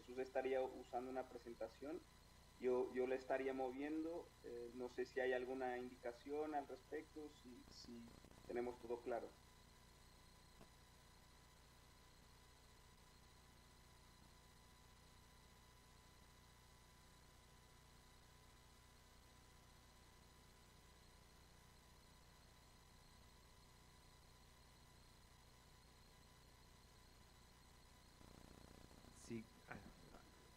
Jesús estaría usando una presentación, yo le estaría moviendo, no sé si hay alguna indicación al respecto, si tenemos todo claro. Sí,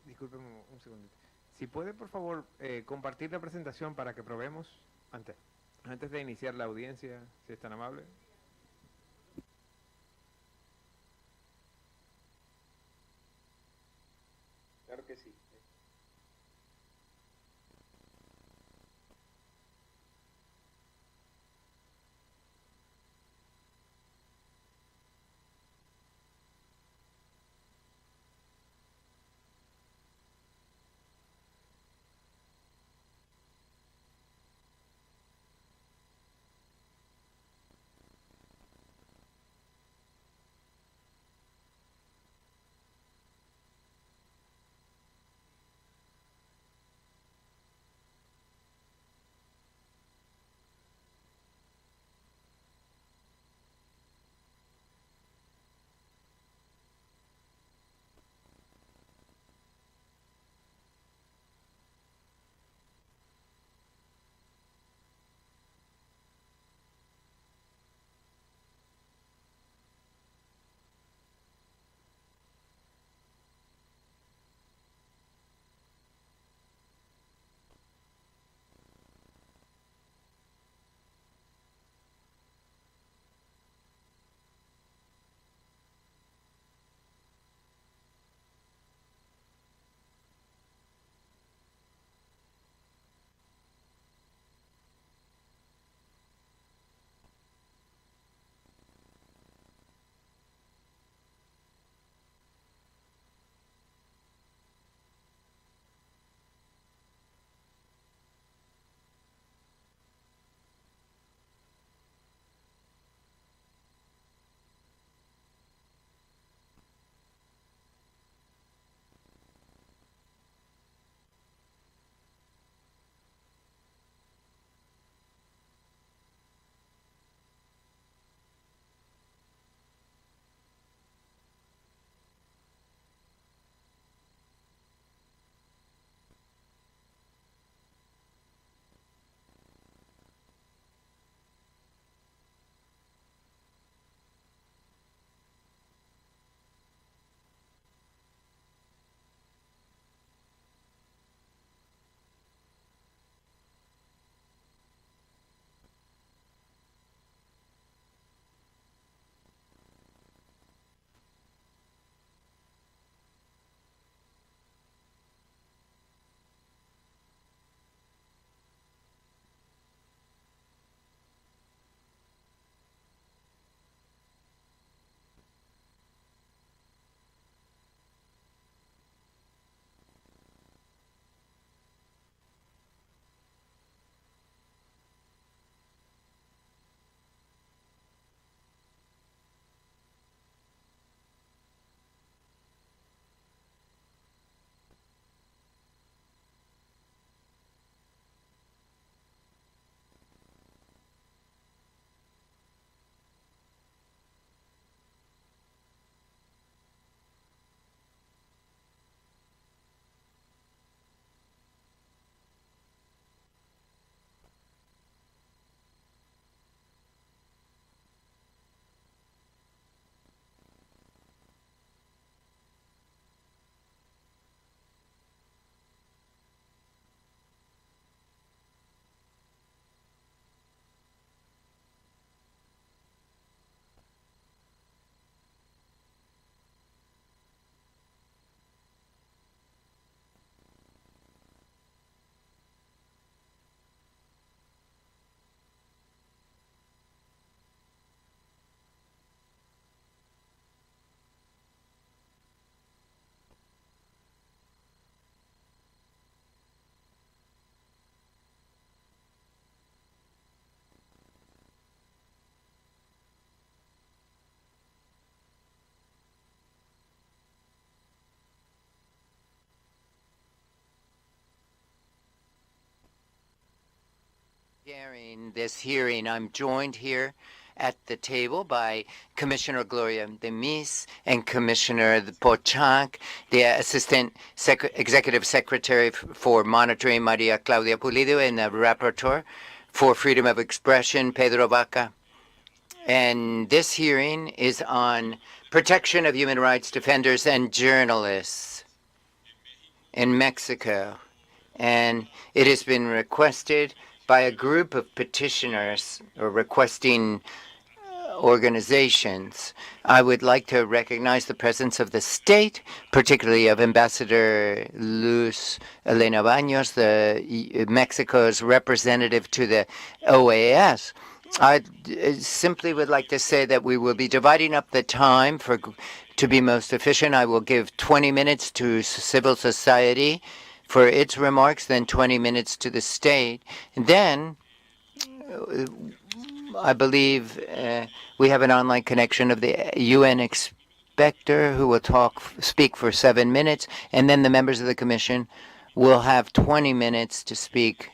discúlpeme un segundito. Si puede, por favor, compartir la presentación para que probemos antes de iniciar la audiencia, si es tan amable. Claro que sí. During this hearing, I'm joined here at the table by Commissioner Gloria de Mis and Commissioner Pochak, the Assistant Executive Secretary for Monitoring, Maria Claudia Pulido, and the Rapporteur for Freedom of Expression, Pedro Vaca. And this hearing is on protection of human rights defenders and journalists in Mexico. And it has been requested by a group of petitioners or requesting organizations. I would like to recognize the presence of the state, particularly of Ambassador Luz Elena Baños, Mexico's representative to the OAS. I simply would like to say that we will be dividing up the time to be most efficient. I will give 20 minutes to civil society for its remarks, then 20 minutes to the state. And then I believe we have an online connection of the UN inspector who will speak for 7 minutes, and then the members of the commission will have 20 minutes to speak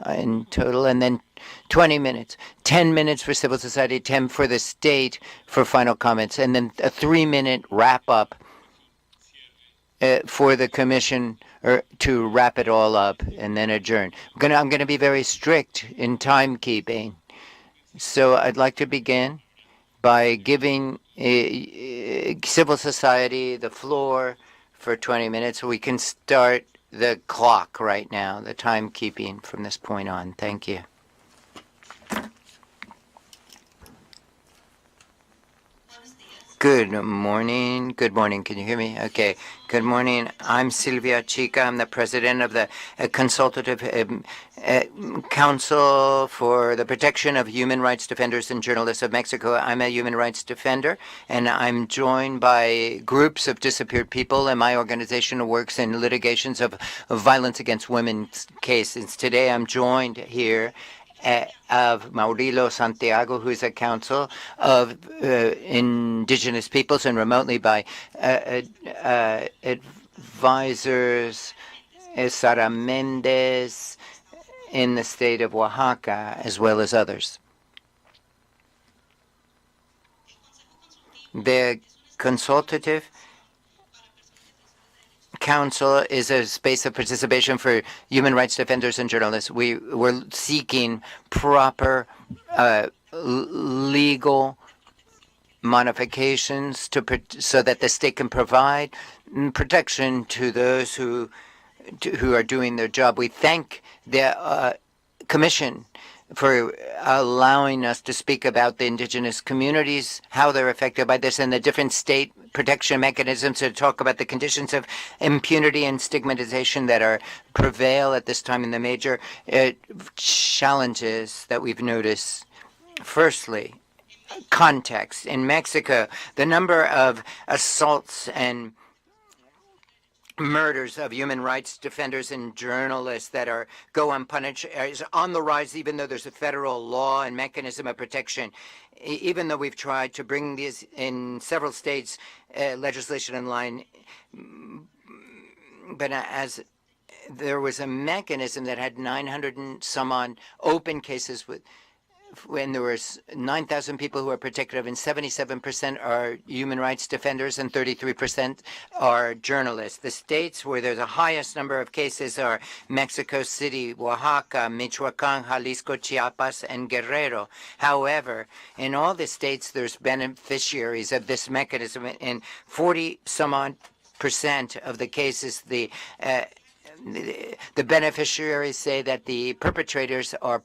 in total, and then 20 minutes, 10 minutes for civil society, 10 for the state for final comments, and then a 3-minute wrap-up for the commission to wrap it all up and then adjourn. I'm going to be very strict in timekeeping. So I'd like to begin by giving civil society the floor for 20 minutes. We can start the clock right now, the timekeeping from this point on. Thank you. Good morning. Good morning. Can you hear me? Okay. Good morning. I'm Silvia Chica. I'm the president of the Consultative Council for the Protection of Human Rights Defenders and Journalists of Mexico. I'm a human rights defender, and I'm joined by groups of disappeared people, and my organization works in litigations of violence against women's cases. Today I'm joined here of Maurilo Santiago, who is a council of indigenous peoples, and remotely by advisors Sara Mendez in the state of Oaxaca, as well as others. The consultative Council is a space of participation for human rights defenders and journalists. We were seeking proper legal modifications so that the state can provide protection to those who are doing their job. We thank the Commission for allowing us to speak about the indigenous communities, how they're affected by this, and the different state protection mechanisms to talk about the conditions of impunity and stigmatization that prevail at this time in the major challenges that we've noticed. Firstly, context. In Mexico, the number of assaults and murders of human rights defenders and journalists that go unpunished is on the rise, even though there's a federal law and mechanism of protection. Even though we've tried to bring these in several states, legislation in line, but as there was a mechanism that had 900 and some on open cases when there was 9,000 people who are protected of, and 77% are human rights defenders and 33% are journalists. The states where there's the highest number of cases are Mexico City, Oaxaca, Michoacán, Jalisco, Chiapas, and Guerrero. However, in all the states, there's beneficiaries of this mechanism. In 40% of the cases, the beneficiaries say that the perpetrators are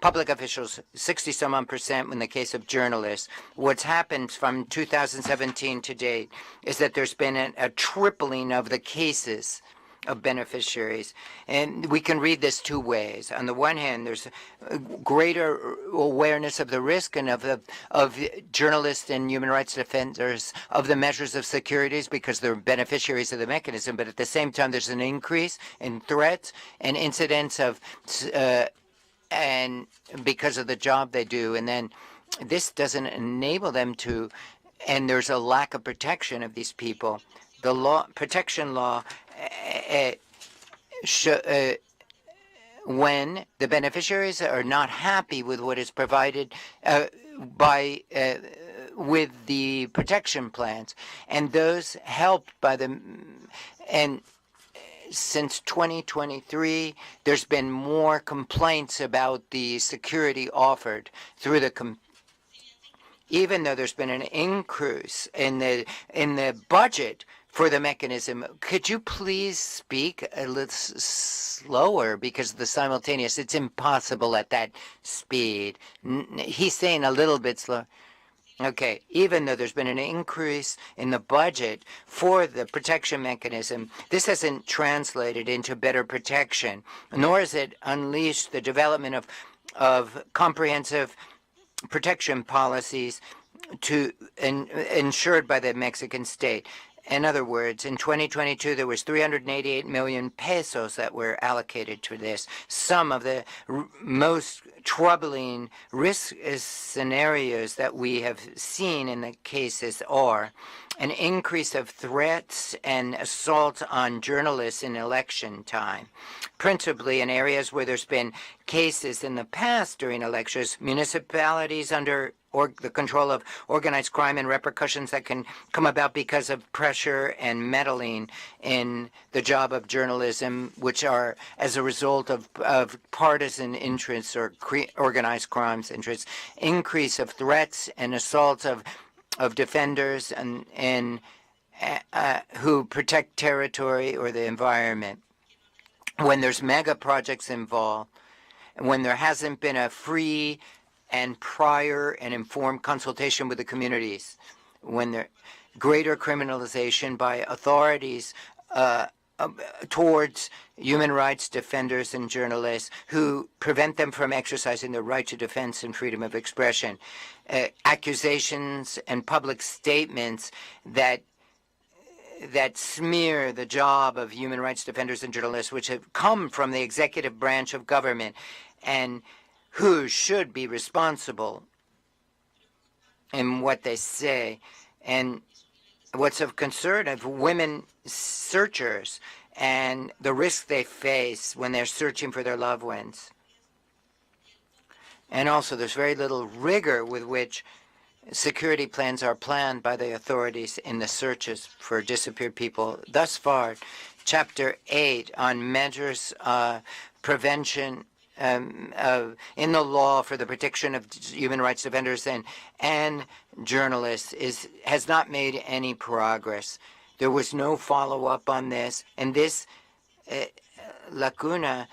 public officials, 60% in the case of journalists. What's happened from 2017 to date is that there's been a tripling of the cases of beneficiaries. And we can read this two ways. On the one hand, there's a greater awareness of the risk and of journalists and human rights defenders of the measures of securities because they're beneficiaries of the mechanism. But at the same time, there's an increase in threats and incidents of and because of the job they do. And then this doesn't enable them to, and there's a lack of protection of these people. The protection law when the beneficiaries are not happy with what is provided with the protection plans, and those helped by the and since 2023, there's been more complaints about the security offered through the even though there's been an increase in the budget for the mechanism. Could you please speak a little slower because of the simultaneous? It's impossible at that speed. He's saying a little bit slower. Okay, even though there's been an increase in the budget for the protection mechanism, this hasn't translated into better protection, nor has it unleashed the development of comprehensive protection policies ensured by the Mexican state. In other words, in 2022, there was 388 million pesos that were allocated to this. Some of the most troubling risk scenarios that we have seen in the cases are an increase of threats and assaults on journalists in election time, principally in areas where there's been cases in the past during elections, municipalities under the control of organized crime and repercussions that can come about because of pressure and meddling in the job of journalism, which are as a result of partisan interests or organized crimes interests, increase of threats and assaults of defenders and who protect territory or the environment. When there's mega projects involved, when there hasn't been a free and prior and informed consultation with the communities, when there greater criminalization by authorities towards human rights defenders and journalists who prevent them from exercising their right to defense and freedom of expression, accusations and public statements that smear the job of human rights defenders and journalists, which have come from the executive branch of government and who should be responsible in what they say, and what's of concern of women searchers and the risk they face when they're searching for their loved ones. And also there's very little rigor with which security plans are planned by the authorities in the searches for disappeared people. Thus far, Chapter 8 on measures prevention in the law for the protection of human rights defenders and journalists has not made any progress. There was no follow-up on this, and this lacuna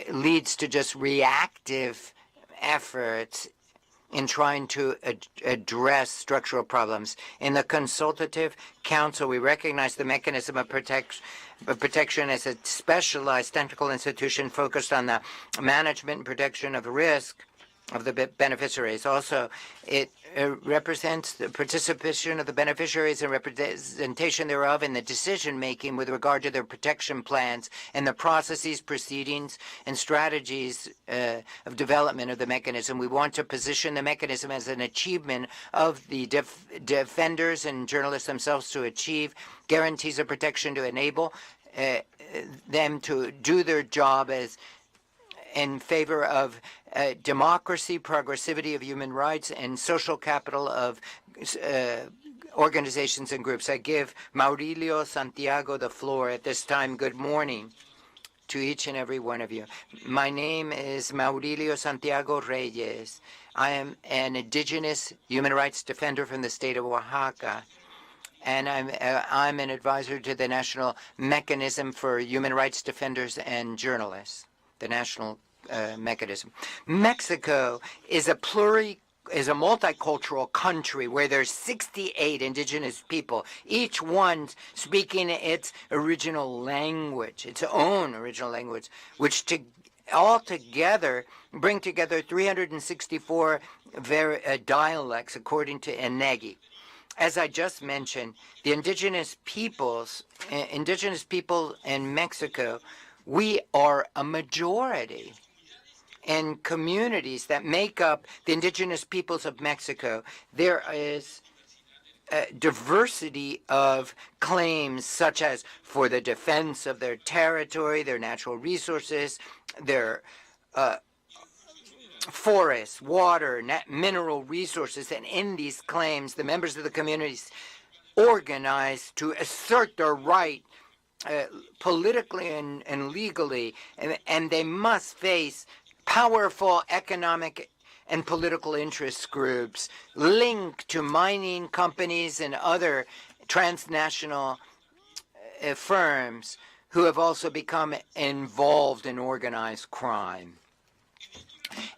leads to just reactive efforts in trying to address structural problems. In the Consultative Council, we recognize the mechanism of protection as a specialized technical institution focused on the management and protection of risk of the beneficiaries. Also, it represents the participation of the beneficiaries and representation thereof in the decision-making with regard to their protection plans and the processes, proceedings, and strategies of development of the mechanism. We want to position the mechanism as an achievement of the defenders and journalists themselves to achieve guarantees of protection to enable them to do their job as in favor of democracy, progressivity of human rights, and social capital of organizations and groups. I give Maurilio Santiago the floor at this time. Good morning to each and every one of you. My name is Maurilio Santiago Reyes. I am an indigenous human rights defender from the state of Oaxaca, and I'm an advisor to the National Mechanism for Human Rights Defenders and Journalists, the national mechanism. Mexico is a multicultural country where there's 68 indigenous people, each one speaking its original language, its own original language, which all together bring together 364 dialects according to INEGI. As I just mentioned, the indigenous people in Mexico, we are a majority in communities that make up the indigenous peoples of Mexico. There is diversity of claims, such as for the defense of their territory, their natural resources, their forests, water, mineral resources. And in these claims, the members of the communities organize to assert their right politically and legally, and they must face powerful economic and political interest groups linked to mining companies and other transnational firms who have also become involved in organized crime.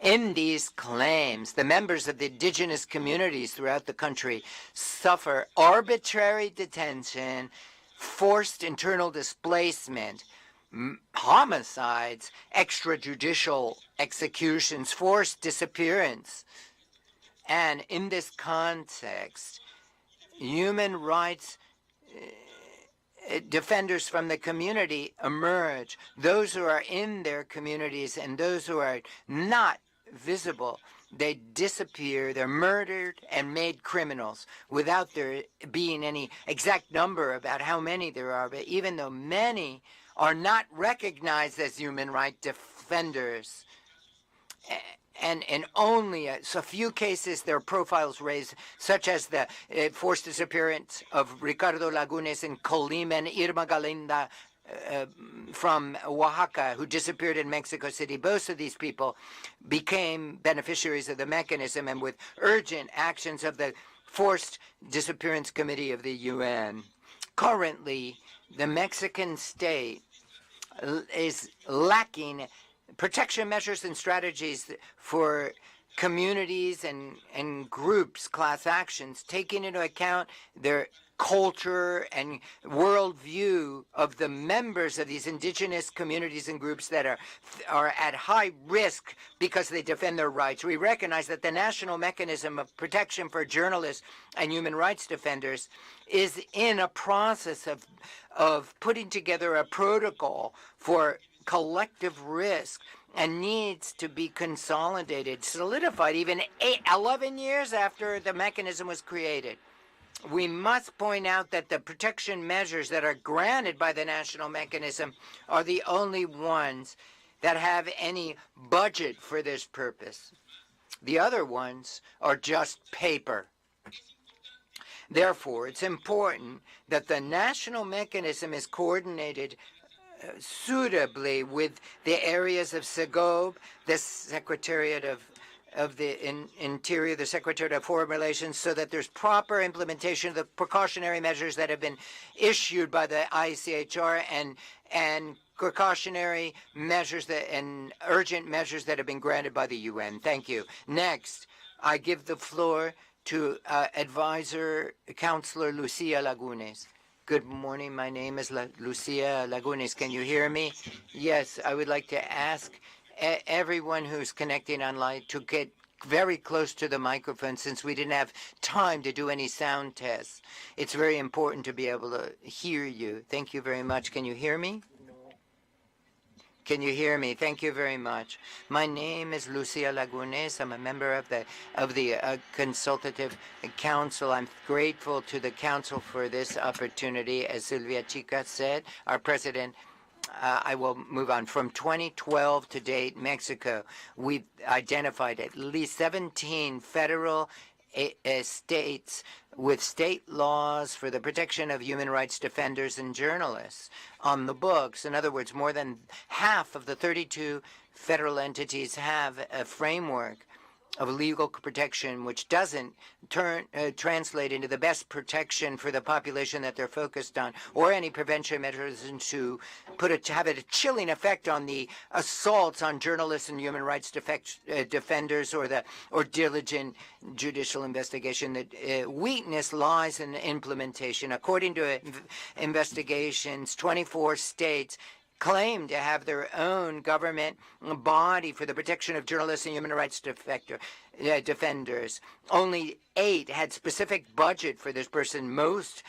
In these claims, the members of the indigenous communities throughout the country suffer arbitrary detention, forced internal displacement, homicides, extrajudicial executions, forced disappearance. And in this context, human rights defenders from the community emerge. Those who are in their communities and those who are not visible, they disappear, they're murdered and made criminals without there being any exact number about how many there are. But even though many are not recognized as human rights defenders, and in only a few cases their profiles raised, such as the forced disappearance of Ricardo Lagunes in Colima and Irma Galinda from Oaxaca, who disappeared in Mexico City. Both of these people became beneficiaries of the mechanism and with urgent actions of the Forced Disappearance Committee of the UN. Currently, the Mexican state is lacking protection measures and strategies for communities and groups, class actions, taking into account their culture and worldview of the members of these indigenous communities and groups that are at high risk because they defend their rights. We recognize that the national mechanism of protection for journalists and human rights defenders is in a process of putting together a protocol for collective risk and needs to be consolidated, solidified even 11 years after the mechanism was created. We must point out that the protection measures that are granted by the national mechanism are the only ones that have any budget for this purpose. The other ones are just paper. Therefore, it's important that the national mechanism is coordinated suitably with the areas of SEGOB, the Secretariat of the Interior, the Secretariat of Foreign Relations, so that there's proper implementation of the precautionary measures that have been issued by the ICHR and precautionary measures and urgent measures that have been granted by the UN. Thank you. Next, I give the floor to Advisor Counselor Lucia Lagunes. Good morning. My name is Lucia Lagunes. Can you hear me? Yes, I would like to ask everyone who's connecting online to get very close to the microphone since we didn't have time to do any sound tests. It's very important to be able to hear you. Thank you very much. Can you hear me? Can you hear me? Thank you very much. My name is Lucia Lagunes. I'm a member of the Consultative Council. I'm grateful to the Council for this opportunity. As Silvia Chica said, our president, I will move on. From 2012 to date, Mexico, we've identified at least 17 federal states with state laws for the protection of human rights defenders and journalists on the books. In other words, more than half of the 32 federal entities have a framework of legal protection which doesn't translate into the best protection for the population that they're focused on, or any prevention measures to have a chilling effect on the assaults on journalists and human rights defenders or diligent judicial investigation. The weakness lies in implementation. According to investigations, 24 states claim to have their own government body for the protection of journalists and human rights defenders. Only 8 had specific budget for this person. Most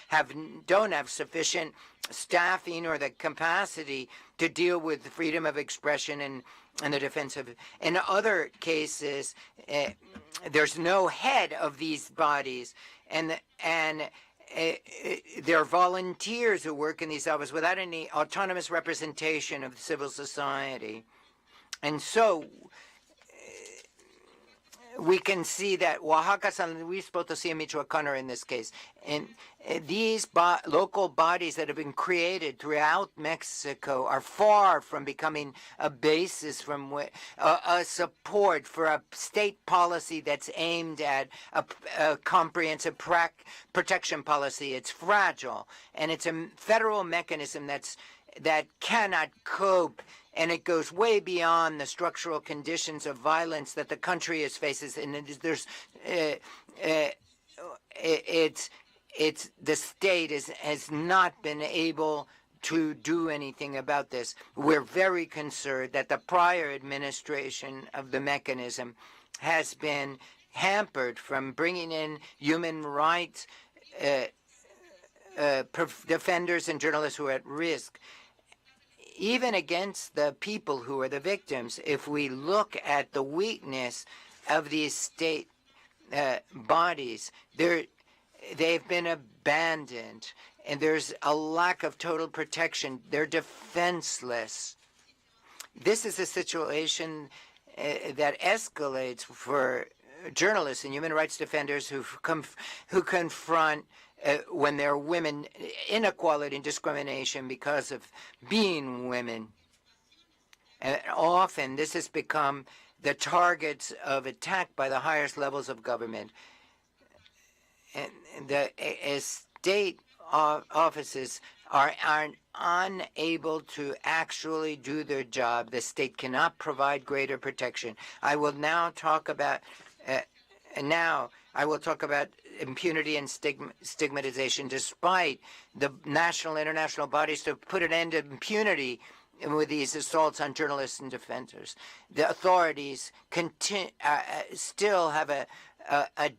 don't have sufficient staffing or the capacity to deal with freedom of expression and the defense of. In other cases, there's no head of these bodies, and there are volunteers who work in these offices without any autonomous representation of civil society. And so we can see that Oaxaca, San Luis Potosí, and Michoacán are in this case. And these local bodies that have been created throughout Mexico are far from becoming a basis from a support for a state policy that's aimed at a comprehensive protection policy. It's fragile, and it's a federal mechanism that cannot cope, and it goes way beyond the structural conditions of violence that the country faces. And the state has not been able to do anything about this. We're very concerned that the prior administration of the mechanism has been hampered from bringing in human rights defenders and journalists who are at risk, even against the people who are the victims. If we look at the weakness of these state bodies, they've been abandoned, and there's a lack of total protection. They're defenseless. This is a situation that escalates for journalists and human rights defenders who confront when they're women, inequality and discrimination because of being women. And often this has become the targets of attack by the highest levels of government. And the state offices are unable to actually do their job. The state cannot provide greater protection. I will now talk about impunity and stigmatization. Despite the national and international bodies to put an end to impunity with these assaults on journalists and defenders, the authorities still have a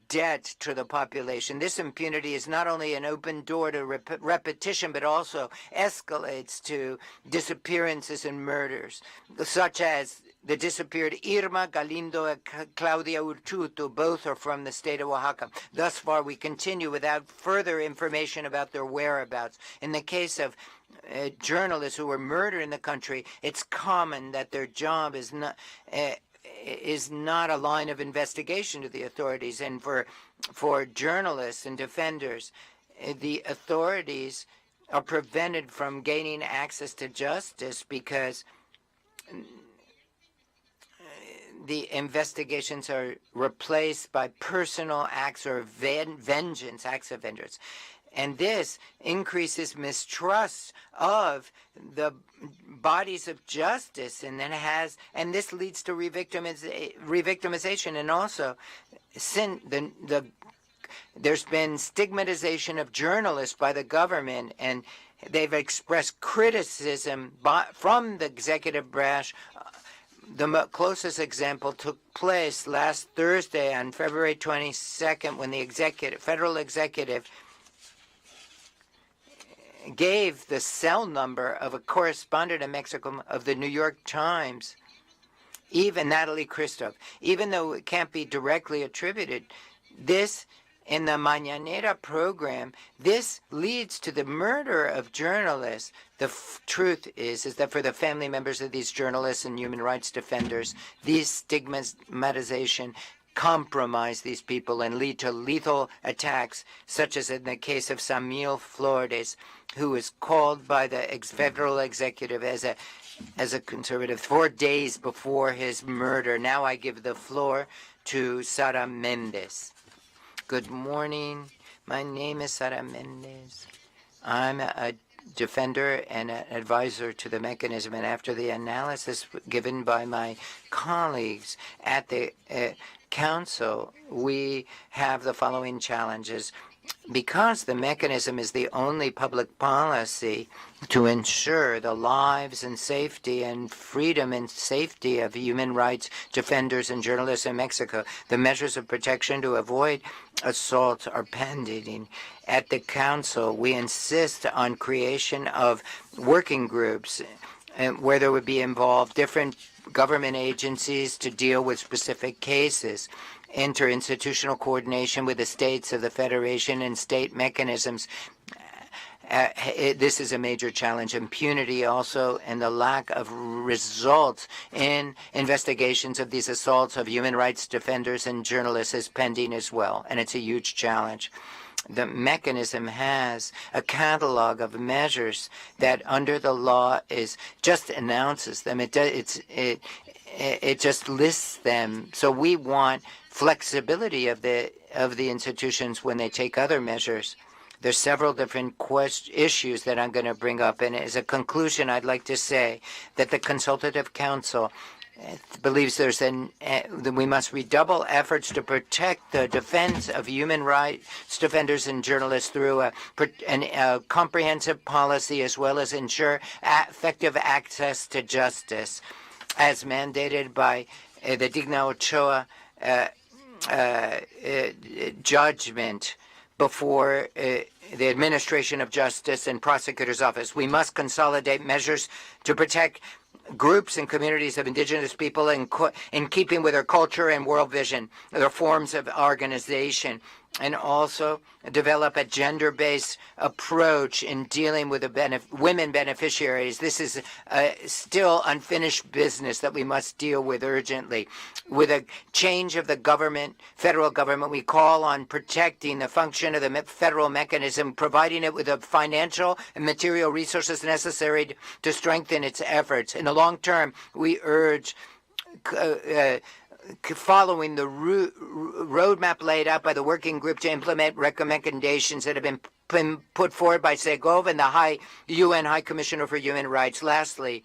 debt to the population. This impunity is not only an open door to repetition, but also escalates to disappearances and murders, such as the disappeared Irma Galindo and Claudia Urchuto. Both are from the state of Oaxaca. Thus far, we continue without further information about their whereabouts. In the case of journalists who were murdered in the country, it's common that their job is not a line of investigation to the authorities. And for journalists and defenders, the authorities are prevented from gaining access to justice because the investigations are replaced by personal acts or vengeance, acts of vengeance. And this increases mistrust of the bodies of justice, and this leads to revictimization, and also there's been stigmatization of journalists by the government, and they've expressed criticism from the executive branch. The closest example took place last Thursday on February 22nd when the federal executive gave the cell number of a correspondent in Mexico of the New York Times, even Natalie Christoph, even though it can't be directly attributed. This, in the Mañanera program, this leads to the murder of journalists. The truth is that for the family members of these journalists and human rights defenders, these stigmatization compromise these people and lead to lethal attacks, such as in the case of Samuel Flores, who was called by the federal executive as a conservative 4 days before his murder. Now I give the floor to Sara Mendez. Good morning. My name is Sara Mendez. I'm a defender and an advisor to the mechanism, and after the analysis given by my colleagues at the Council, we have the following challenges. because the mechanism is the only public policy to ensure the lives and safety and freedom and safety of human rights defenders and journalists in Mexico, the measures of protection to avoid assaults are pending. At the Council, we insist on creation of working groups where there would be involved different government agencies to deal with specific cases, interinstitutional coordination with the states of the Federation and state mechanisms. This is a major challenge. Impunity also, and the lack of results in investigations of these assaults of human rights defenders and journalists is pending as well, and it's a huge challenge. The mechanism has a catalog of measures that under the law is just announces them. It just lists them. So we want flexibility of the institutions when they take other measures. There's several different issues that I'm going to bring up, and as a conclusion, I'd like to say that the Consultative Council believes that we must redouble efforts to protect the defense of human rights defenders and journalists through a comprehensive policy, as well as ensure effective access to justice, as mandated by the Digna Ochoa judgment before the Administration of Justice and Prosecutor's Office. We must consolidate measures to protect groups and communities of indigenous people in keeping with their culture and world vision, their forms of organization, and also develop a gender-based approach in dealing with the women beneficiaries. This is still unfinished business that we must deal with urgently. With a change of the government, federal government, we call on protecting the function of the federal mechanism, providing it with the financial and material resources necessary to strengthen its efforts. In the long term, we urge following the roadmap laid out by the working group to implement recommendations that have been put forward by Segov and the UN High Commissioner for Human Rights. Lastly,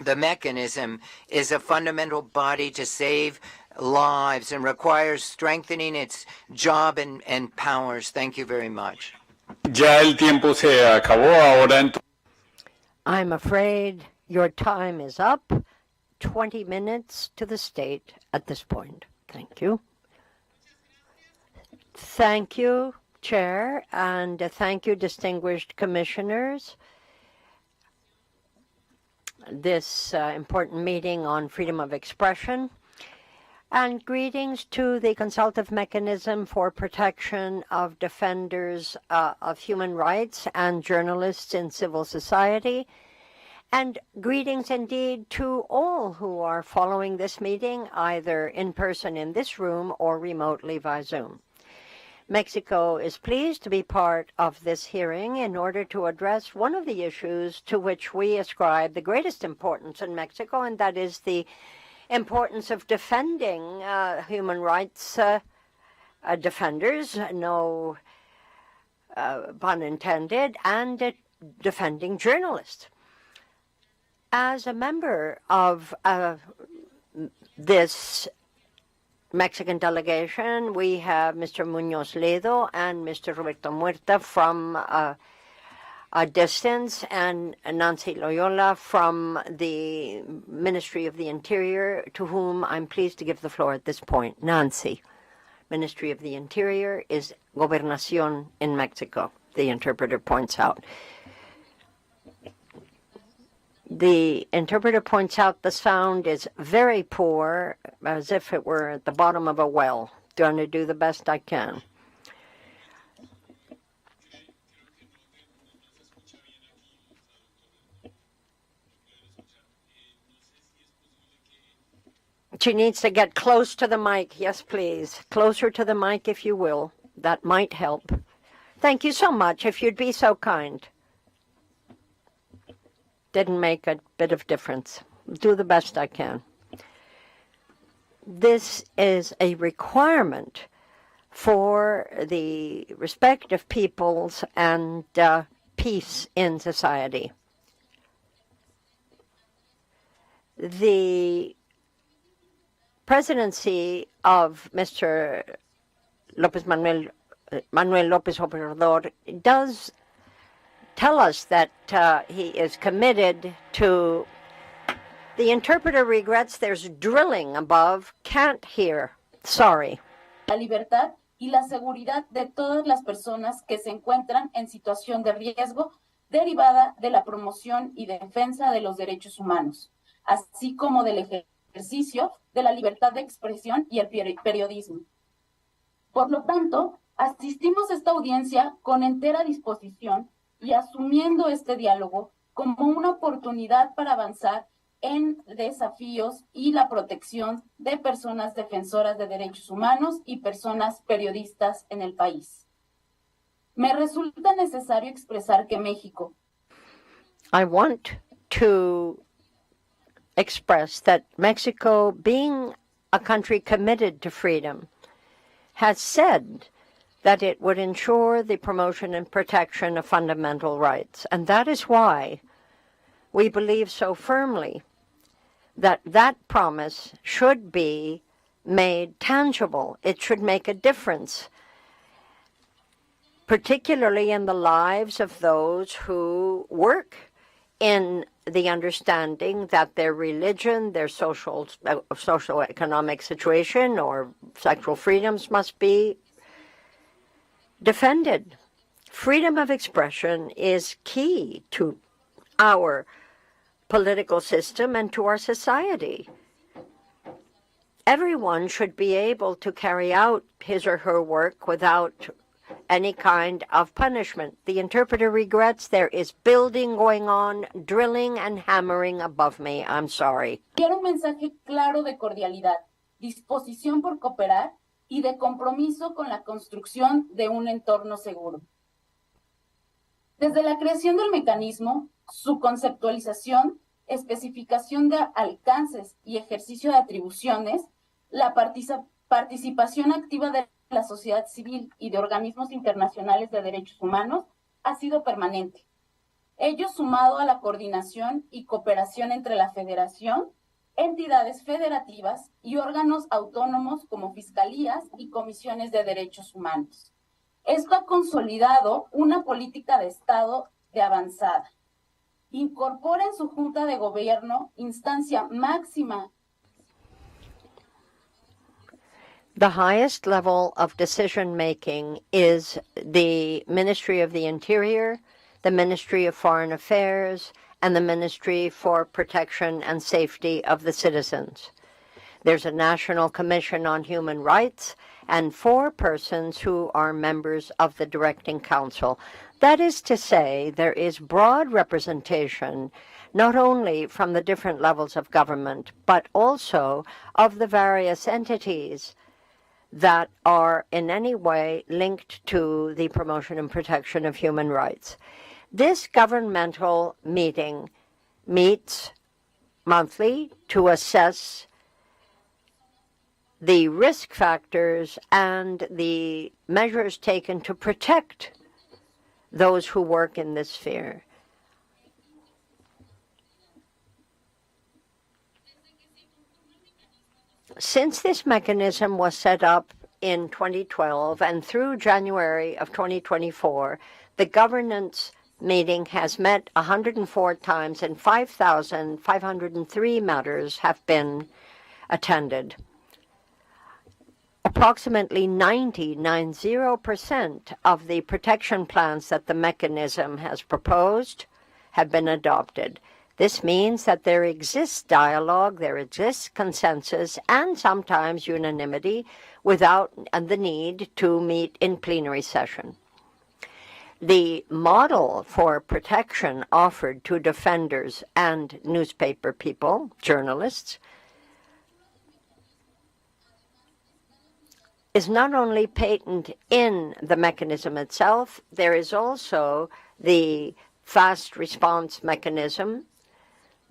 the mechanism is a fundamental body to save lives and requires strengthening its job and powers. Thank you very much. Ya el tiempo se acabó ahora. I'm afraid your time is up. 20 minutes to the state at this point. Thank you. Thank you, Chair, and thank you, distinguished commissioners. This important meeting on freedom of expression. And greetings to the consultative mechanism for protection of defenders of human rights and journalists in civil society. And greetings indeed to all who are following this meeting, either in person in this room or remotely via Zoom. Mexico is pleased to be part of this hearing in order to address one of the issues to which we ascribe the greatest importance in Mexico, and that is the importance of defending human rights defenders, no pun intended, and defending journalists. As a member of this Mexican delegation, we have Mr. Muñoz Ledo and Mr. Roberto Muerta from a distance, and Nancy Loyola from the Ministry of the Interior, to whom I'm pleased to give the floor at this point. Nancy, Ministry of the Interior is Gobernación in Mexico, the interpreter points out. The interpreter points out the sound is very poor, as if it were at the bottom of a well. Going to do the best I can. She needs to get close to the mic. Yes, please. Closer to the mic, if you will. That might help. Thank you so much, if you'd be so kind. Didn't make a bit of difference. Do the best I can. This is a requirement for the respect of peoples and peace in society. The presidency of Mr. López Manuel Manuel López Obrador does tell us that he is committed to. The interpreter regrets there's drilling above. Can't hear. Sorry. La libertad y la seguridad de todas las personas que se encuentran en situación de riesgo derivada de la promoción y defensa de los derechos humanos, así como del ejercicio de la libertad de expresión y el periodismo. Por lo tanto, asistimos a esta audiencia con entera disposición y asumiendo este diálogo como una oportunidad para avanzar en desafíos y la protección de personas defensoras de derechos humanos y personas periodistas en el país. Me resulta necesario expresar que México. I want to express that Mexico, being a country committed to freedom, has said that it would ensure the promotion and protection of fundamental rights. And that is why we believe so firmly that that promise should be made tangible. It should make a difference, particularly in the lives of those who work in the understanding that their religion, their socio-economic situation, or sexual freedoms must be defended. Freedom of expression is key to our political system and to our society. Everyone should be able to carry out his or her work without any kind of punishment. The interpreter regrets there is building going on, drilling and hammering above me. I'm sorry. Quiero un mensaje claro de cordialidad, disposición por cooperar y de compromiso con la construcción de un entorno seguro. Desde la creación del mecanismo, su conceptualización, especificación de alcances y ejercicio de atribuciones, la participación activa de la sociedad civil y de organismos internacionales de derechos humanos ha sido permanente. Ello sumado a la coordinación y cooperación entre la Federación, entidades federativas y órganos autónomos como fiscalías y comisiones de derechos humanos. Esto ha consolidado una política de Estado de avanzada. Incorpora en su Junta de Gobierno instancia máxima. The highest level of decision-making is the Ministry of the Interior, the Ministry of Foreign Affairs, and the Ministry for Protection and Safety of the Citizens. There's a National Commission on Human Rights and 4 persons who are members of the Directing Council. That is to say, there is broad representation not only from the different levels of government, but also of the various entities that are in any way linked to the promotion and protection of human rights. This governmental meeting meets monthly to assess the risk factors and the measures taken to protect those who work in this sphere. Since this mechanism was set up in 2012 and through January of 2024, the governance meeting has met 104 times and 5,503 matters have been attended. Approximately 90% of the protection plans that the mechanism has proposed have been adopted. This means that there exists dialogue, there exists consensus, and sometimes unanimity without the need to meet in plenary session. The model for protection offered to defenders and newspaper people, journalists, is not only patent in the mechanism itself, there is also the fast response mechanism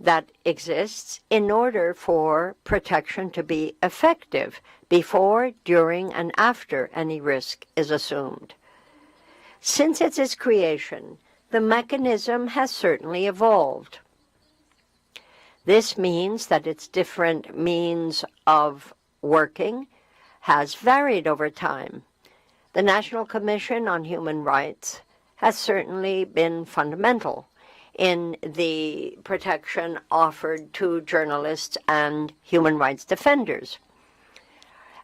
that exists in order for protection to be effective before, during, and after any risk is assumed. Since its creation, the mechanism has certainly evolved. This means that its different means of working has varied over time. The National Commission on Human Rights has certainly been fundamental in the protection offered to journalists and human rights defenders.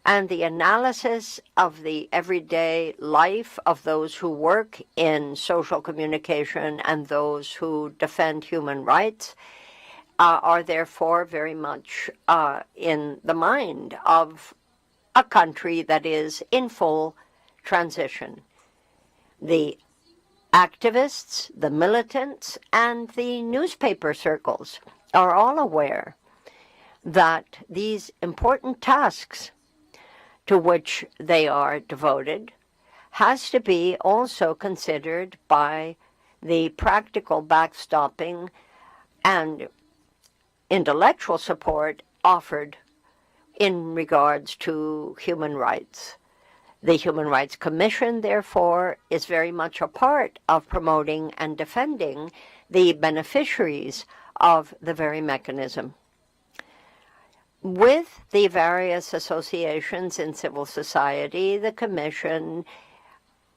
And the analysis of the everyday life of those who work in social communication and those who defend human rights are therefore very much in the mind of a country that is in full transition. The activists, the militants, and the newspaper circles are all aware that these important tasks to which they are devoted has to be also considered by the practical backstopping and intellectual support offered in regards to human rights. The Human Rights Commission, therefore, is very much a part of promoting and defending the beneficiaries of the very mechanism. With the various associations in civil society, the Commission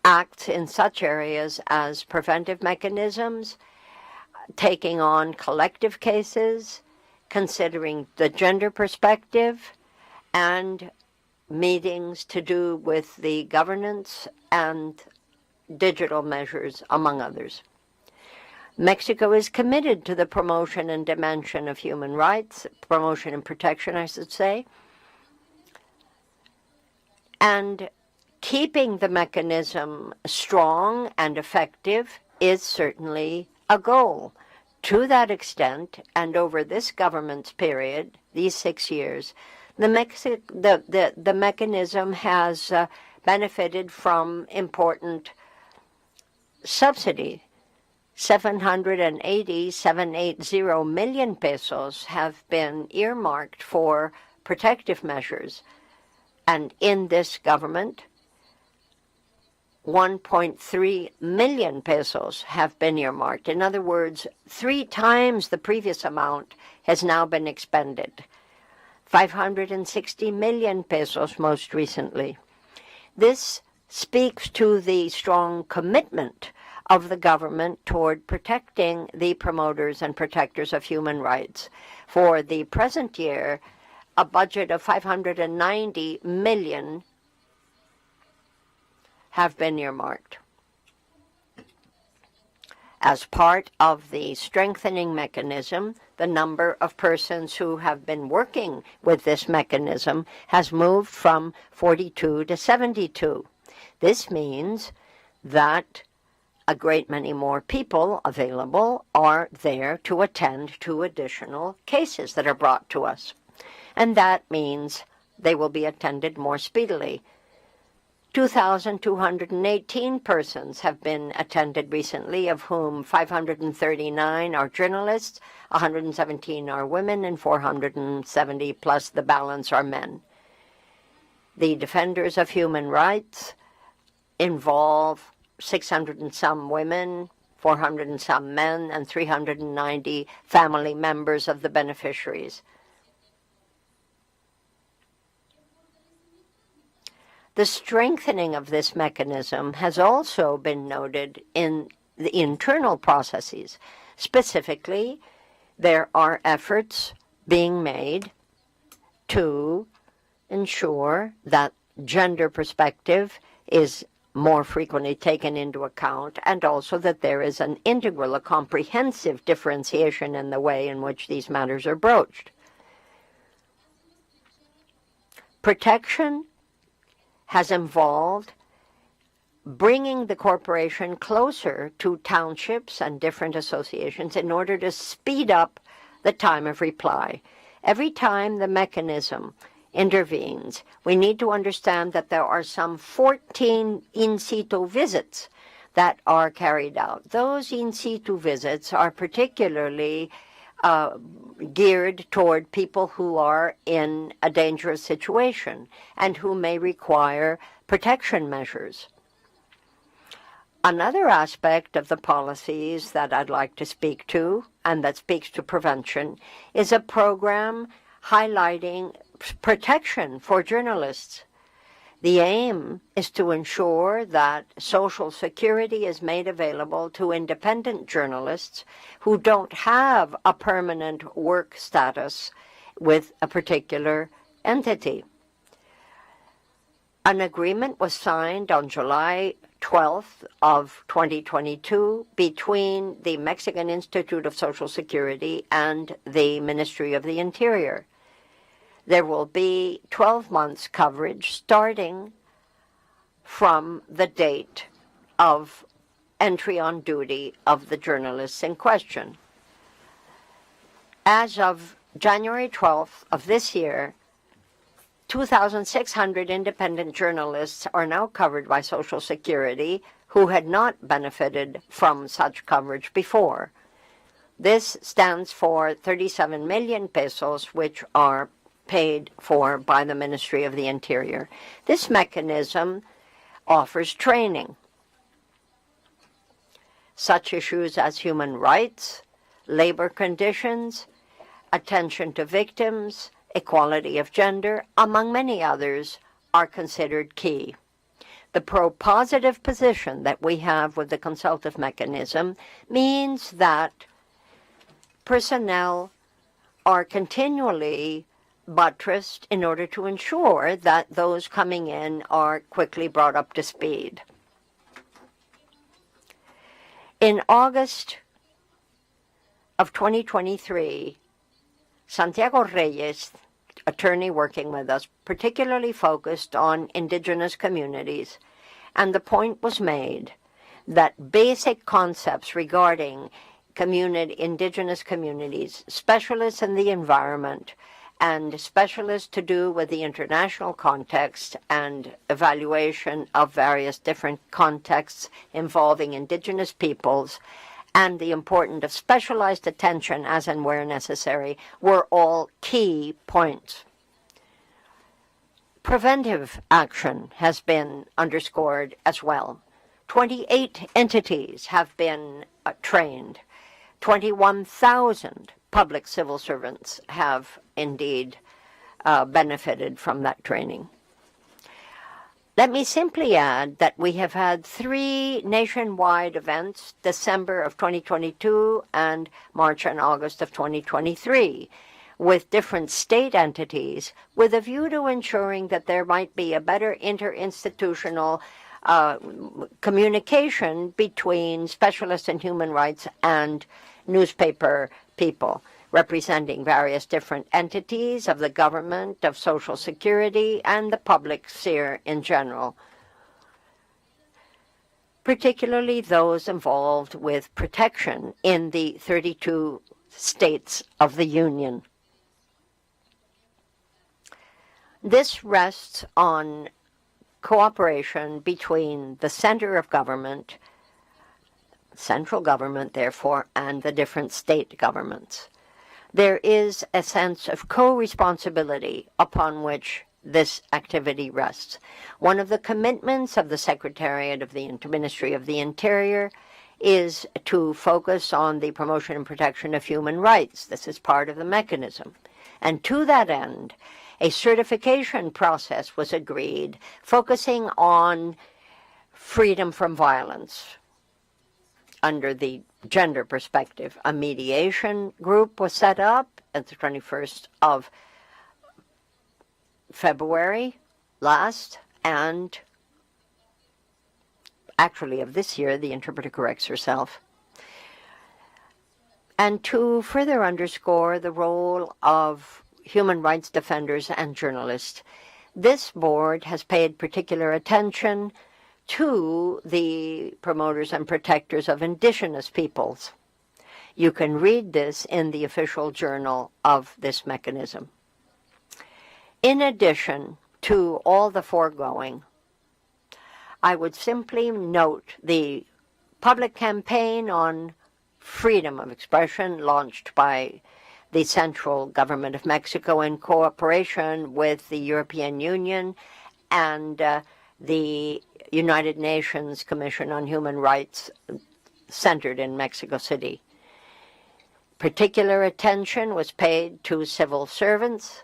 acts in such areas as preventive mechanisms, taking on collective cases, considering the gender perspective, and meetings to do with the governance and digital measures, among others. Mexico is committed to the promotion and dimension of human rights, promotion and protection, I should say, and keeping the mechanism strong and effective is certainly a goal. To that extent, and over this government's period, these 6 years, the mechanism has benefited from important subsidy. 780 million pesos have been earmarked for protective measures. And in this government, 1.3 million pesos have been earmarked. In other words, 3 times the previous amount has now been expended. 560 million pesos most recently. This speaks to the strong commitment of the government toward protecting the promoters and protectors of human rights. For the present year, a budget of 590 million have been earmarked. As part of the strengthening mechanism, the number of persons who have been working with this mechanism has moved from 42 to 72. This means that a great many more people available are there to attend to additional cases that are brought to us. And that means they will be attended more speedily. 2,218 persons have been attended recently, of whom 539 are journalists, 117 are women, and 470 plus the balance are men. The defenders of human rights involve 600 and some women, 400 and some men, and 390 family members of the beneficiaries. The strengthening of this mechanism has also been noted in the internal processes. Specifically, there are efforts being made to ensure that gender perspective is more frequently taken into account, and also that there is an integral, a comprehensive differentiation in the way in which these matters are broached. Protection has involved bringing the corporation closer to townships and different associations in order to speed up the time of reply. Every time the mechanism intervenes, we need to understand that there are some 14 in situ visits that are carried out. Those in situ visits are particularly geared toward people who are in a dangerous situation and who may require protection measures. Another aspect of the policies that I'd like to speak to, and that speaks to prevention, is a program highlighting protection for journalists. The aim is to ensure that Social Security is made available to independent journalists who don't have a permanent work status with a particular entity. An agreement was signed on July 12th of 2022 between the Mexican Institute of Social Security and the Ministry of the Interior. There will be 12 months coverage starting from the date of entry on duty of the journalists in question. As of January 12th of this year, 2,600 independent journalists are now covered by Social Security who had not benefited from such coverage before. This stands for 37 million pesos, which are paid for by the Ministry of the Interior. This mechanism offers training. Such issues as human rights, labor conditions, attention to victims, equality of gender, among many others, are considered key. The pro-positive position that we have with the consultative mechanism means that personnel are continually buttressed in order to ensure that those coming in are quickly brought up to speed. In August of 2023, Santiago Reyes, attorney working with us, particularly focused on indigenous communities, and the point was made that basic concepts regarding indigenous communities, specialists in the environment, and specialists to do with the international context and evaluation of various different contexts involving indigenous peoples, and the importance of specialized attention as and where necessary, were all key points. Preventive action has been underscored as well. 28 entities have been trained. 21,000 public civil servants have indeed benefited from that training. Let me simply add that we have had 3 nationwide events, December of 2022 and March and August of 2023, with different state entities, with a view to ensuring that there might be a better interinstitutional communication between specialists in human rights and newspaper people, representing various different entities of the government, of Social Security, and the public sphere in general, particularly those involved with protection in the 32 states of the Union. This rests on cooperation between the center of government, central government, therefore, and the different state governments. There is a sense of co-responsibility upon which this activity rests. One of the commitments of the Secretariat of the Ministry of the Interior is to focus on the promotion and protection of human rights. This is part of the mechanism. And to that end, a certification process was agreed, focusing on freedom from violence. Under the gender perspective, a mediation group was set up at the 21st of February last, and actually of this year, the interpreter corrects herself. And to further underscore the role of human rights defenders and journalists, this board has paid particular attention to the promoters and protectors of indigenous peoples. You can read this in the official journal of this mechanism. In addition to all the foregoing, I would simply note the public campaign on freedom of expression launched by the central government of Mexico in cooperation with the European Union and the United Nations Commission on Human Rights centered in Mexico City. Particular attention was paid to civil servants,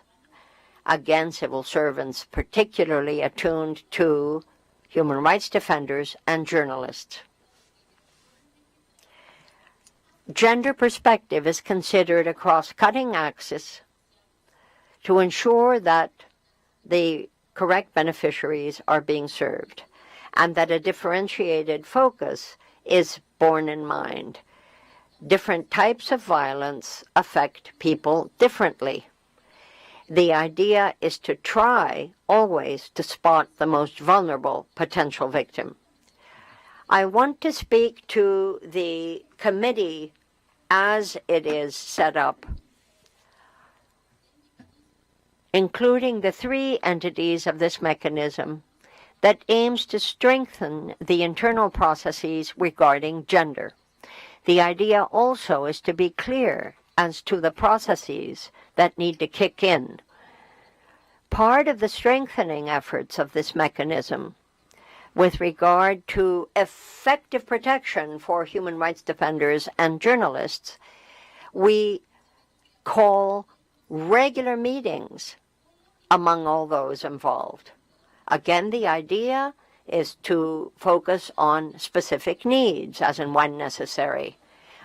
again, civil servants, particularly attuned to human rights defenders and journalists. Gender perspective is considered a cross-cutting axis to ensure that the correct beneficiaries are being served and that a differentiated focus is borne in mind. Different types of violence affect people differently. The idea is to try always to spot the most vulnerable potential victim. I want to speak to the committee as it is set up, including the three entities of this mechanism that aims to strengthen the internal processes regarding gender. The idea also is to be clear as to the processes that need to kick in. Part of the strengthening efforts of this mechanism with regard to effective protection for human rights defenders and journalists, we call regular meetings among all those involved. Again, the idea is to focus on specific needs as and when necessary.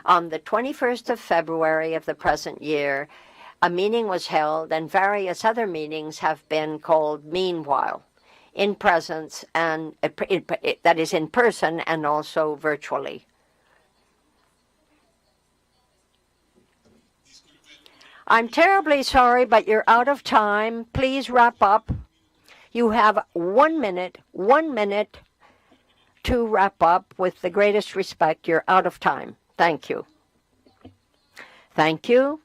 On the 21st of February of the present year, a meeting was held and various other meetings have been called meanwhile, in presence and that is in person and also virtually. I'm terribly sorry, but you're out of time. Please wrap up. You have 1 minute to wrap up. With the greatest respect, you're out of time. Thank you. Thank you.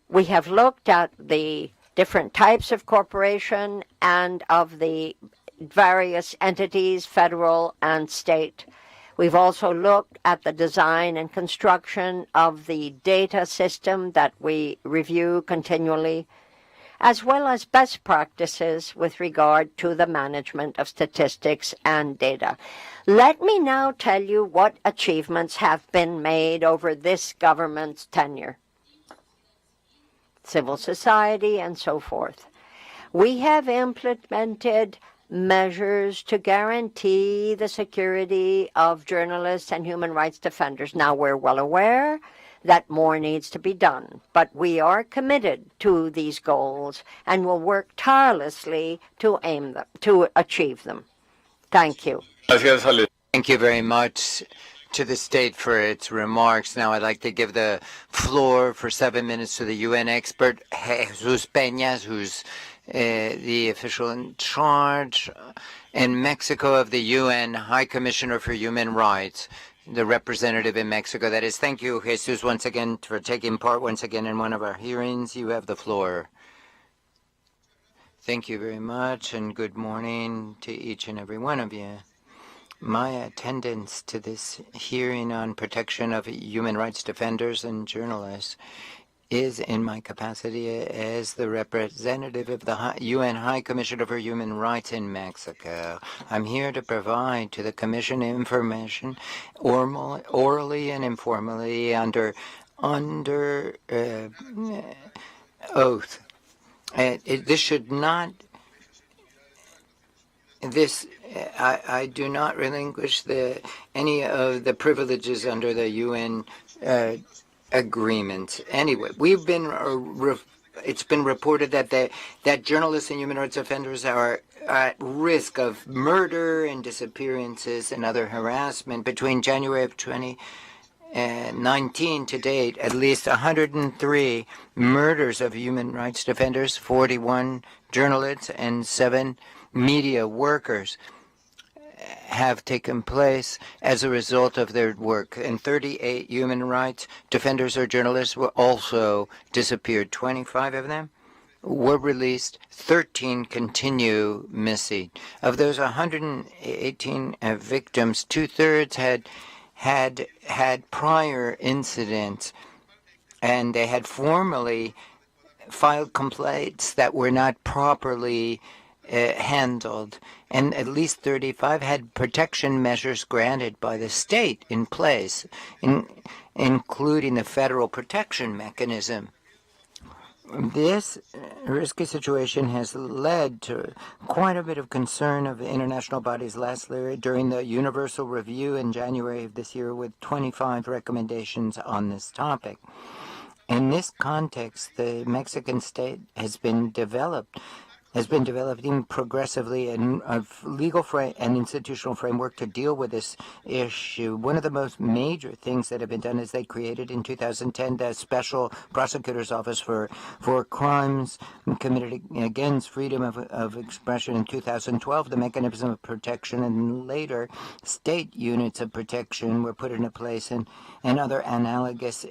We have looked at the different types of corporation and of the various entities, federal and state. We've also looked at the design and construction of the data system that we review continually, as well as best practices with regard to the management of statistics and data. Let me now tell you what achievements have been made over this government's tenure. Civil society and so forth. We have implemented measures to guarantee the security of journalists and human rights defenders. Now, we're well aware that more needs to be done, but we are committed to these goals and will work tirelessly to achieve them. Thank you. Thank you very much to the state for its remarks. Now I'd like to give the floor for 7 minutes to the UN expert, Jesus Peñas, who's the official in charge in Mexico of the UN High Commissioner for Human Rights, the representative in Mexico. That is, thank you, Jesus, once again for taking part once again in one of our hearings. You have the floor. Thank you very much, and good morning to each and every one of you. My attendance to this hearing on protection of human rights defenders and journalists is in my capacity as the representative of the UN High Commissioner for Human Rights in Mexico. I'm here to provide to the Commission information orally and informally under oath. This should not. I do not relinquish any of the privileges under the UN agreement. Anyway, it's been reported that journalists and human rights offenders are at risk of murder and disappearances and other harassment. Between January of 2019 to date, at least 103 murders of human rights defenders, 41 journalists, and 7 media workers have taken place as a result of their work, and 38 human rights defenders or journalists were also disappeared. 25 of them were released. 13 continue missing. Of those 118 victims, 2/3 had prior incidents, and they had formally filed complaints that were not properly handled, and at least 35 had protection measures granted by the state in place, including the federal protection mechanism. This risky situation has led to quite a bit of concern of international bodies lastly during the Universal Review in January of this year with 25 recommendations on this topic. In this context, the Mexican state has been developing progressively a legal and institutional framework to deal with this issue. One of the most major things that have been done is they created in 2010 the Special Prosecutor's Office for crimes committed against freedom of expression. In 2012, the mechanism of protection and later state units of protection were put into place and other analogous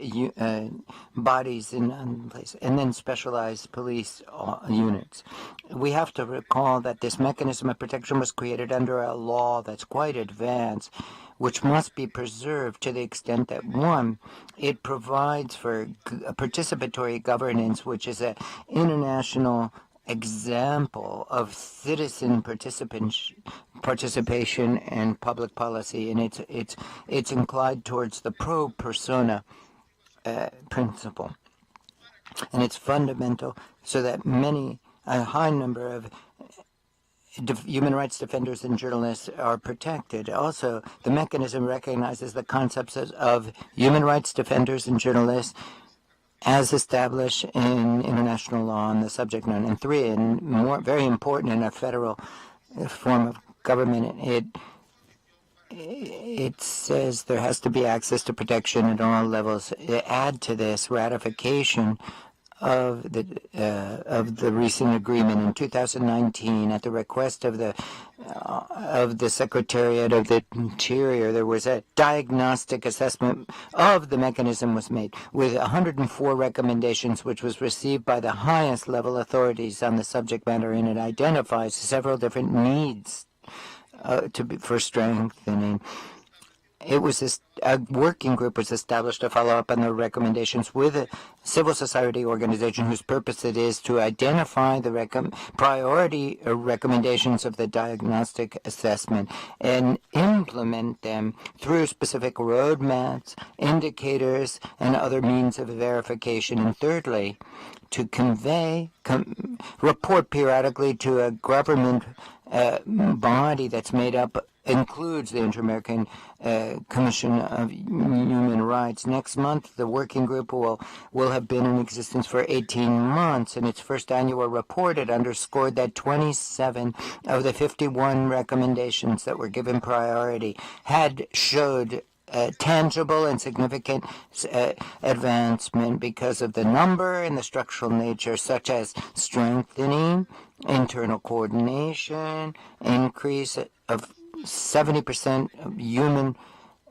bodies in place, and then specialized police units. We have to recall that this mechanism of protection was created under a law that's quite advanced, which must be preserved to the extent that, one, it provides for participatory governance, which is an international example of citizen participation and public policy, and it's inclined towards the pro persona principle. And it's fundamental so that a high number of human rights defenders and journalists are protected. Also, the mechanism recognizes the concepts of human rights defenders and journalists as established in international law on the subject matter. And three, and very important in a federal form of government, it says there has to be access to protection at all levels. Add to this ratification of the recent agreement in 2019 at the request of the Secretariat of the Interior. There was a diagnostic assessment of the mechanism was made with 104 recommendations, which was received by the highest level authorities on the subject matter, and it identifies several different needs for strengthening. A working group was established to follow up on the recommendations with a civil society organization whose purpose it is to identify the priority recommendations of the diagnostic assessment and implement them through specific roadmaps, indicators, and other means of verification. And thirdly, to report periodically to a government body that's includes the Inter-American Commission of Human Rights. Next month, the working group will have been in existence for 18 months. In its first annual report, it underscored that 27 of the 51 recommendations that were given priority had showed tangible and significant advancement because of the number and the structural nature, such as strengthening internal coordination, increase of 70% of human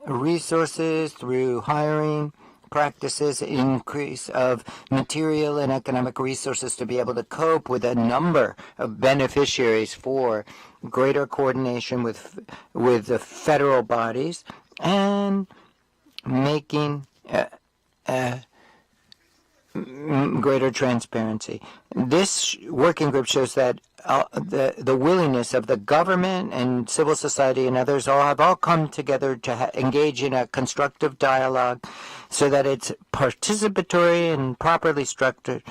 resources through hiring practices, increase of material and economic resources to be able to cope with a number of beneficiaries, for greater coordination with the federal bodies, and making greater transparency. This working group shows that the willingness of the government and civil society and others have all come together to engage in a constructive dialogue so that it's participatory and properly structured,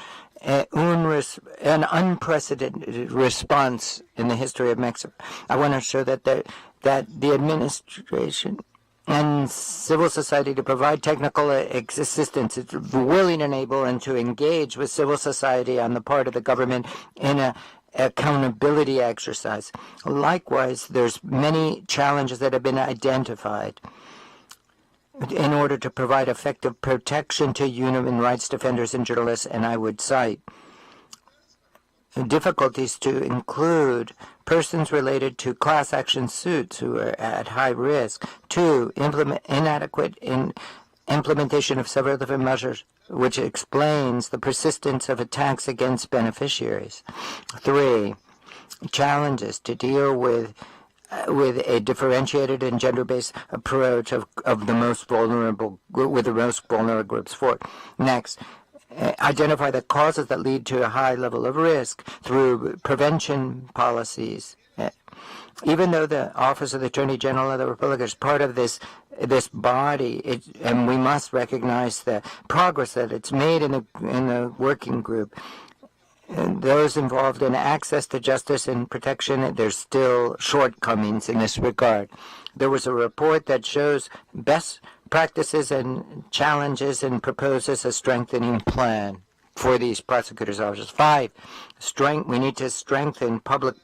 an unprecedented response in the history of Mexico. I want to show that the administration and civil society to provide technical assistance. It's willing and able and to engage with civil society on the part of the government in a accountability exercise. Likewise, there's many challenges that have been identified in order to provide effective protection to human rights defenders and journalists, and I would cite difficulties to include persons related to class action suits who are at high risk. 2, inadequate implementation of several different measures, which explains the persistence of attacks against beneficiaries. 3, challenges to deal with a differentiated and gender-based approach of the most vulnerable groups. 4, next, identify the causes that lead to a high level of risk through prevention policies. Even though the Office of the Attorney General of the Republic is part of this body, and we must recognize the progress that it's made in the working group. And those involved in access to justice and protection, there's still shortcomings in this regard. There was a report that shows best practices and challenges and proposes a strengthening plan for these prosecutors' offices. 5, we need to strengthen public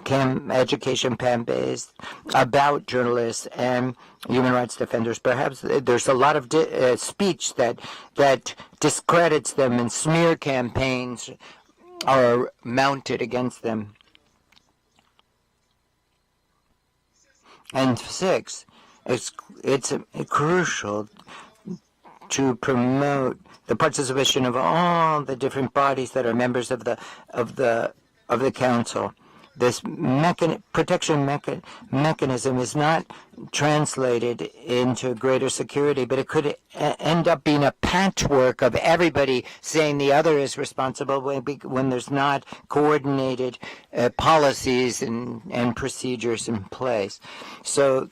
education campaigns about journalists and human rights defenders. Perhaps there's a lot of speech that discredits them, and smear campaigns are mounted against them. And 6, it's crucial to promote the participation of all the different bodies that are members of the council. This protection mechanism is not translated into greater security, but it could end up being a patchwork of everybody saying the other is responsible when there's not coordinated policies and procedures in place. So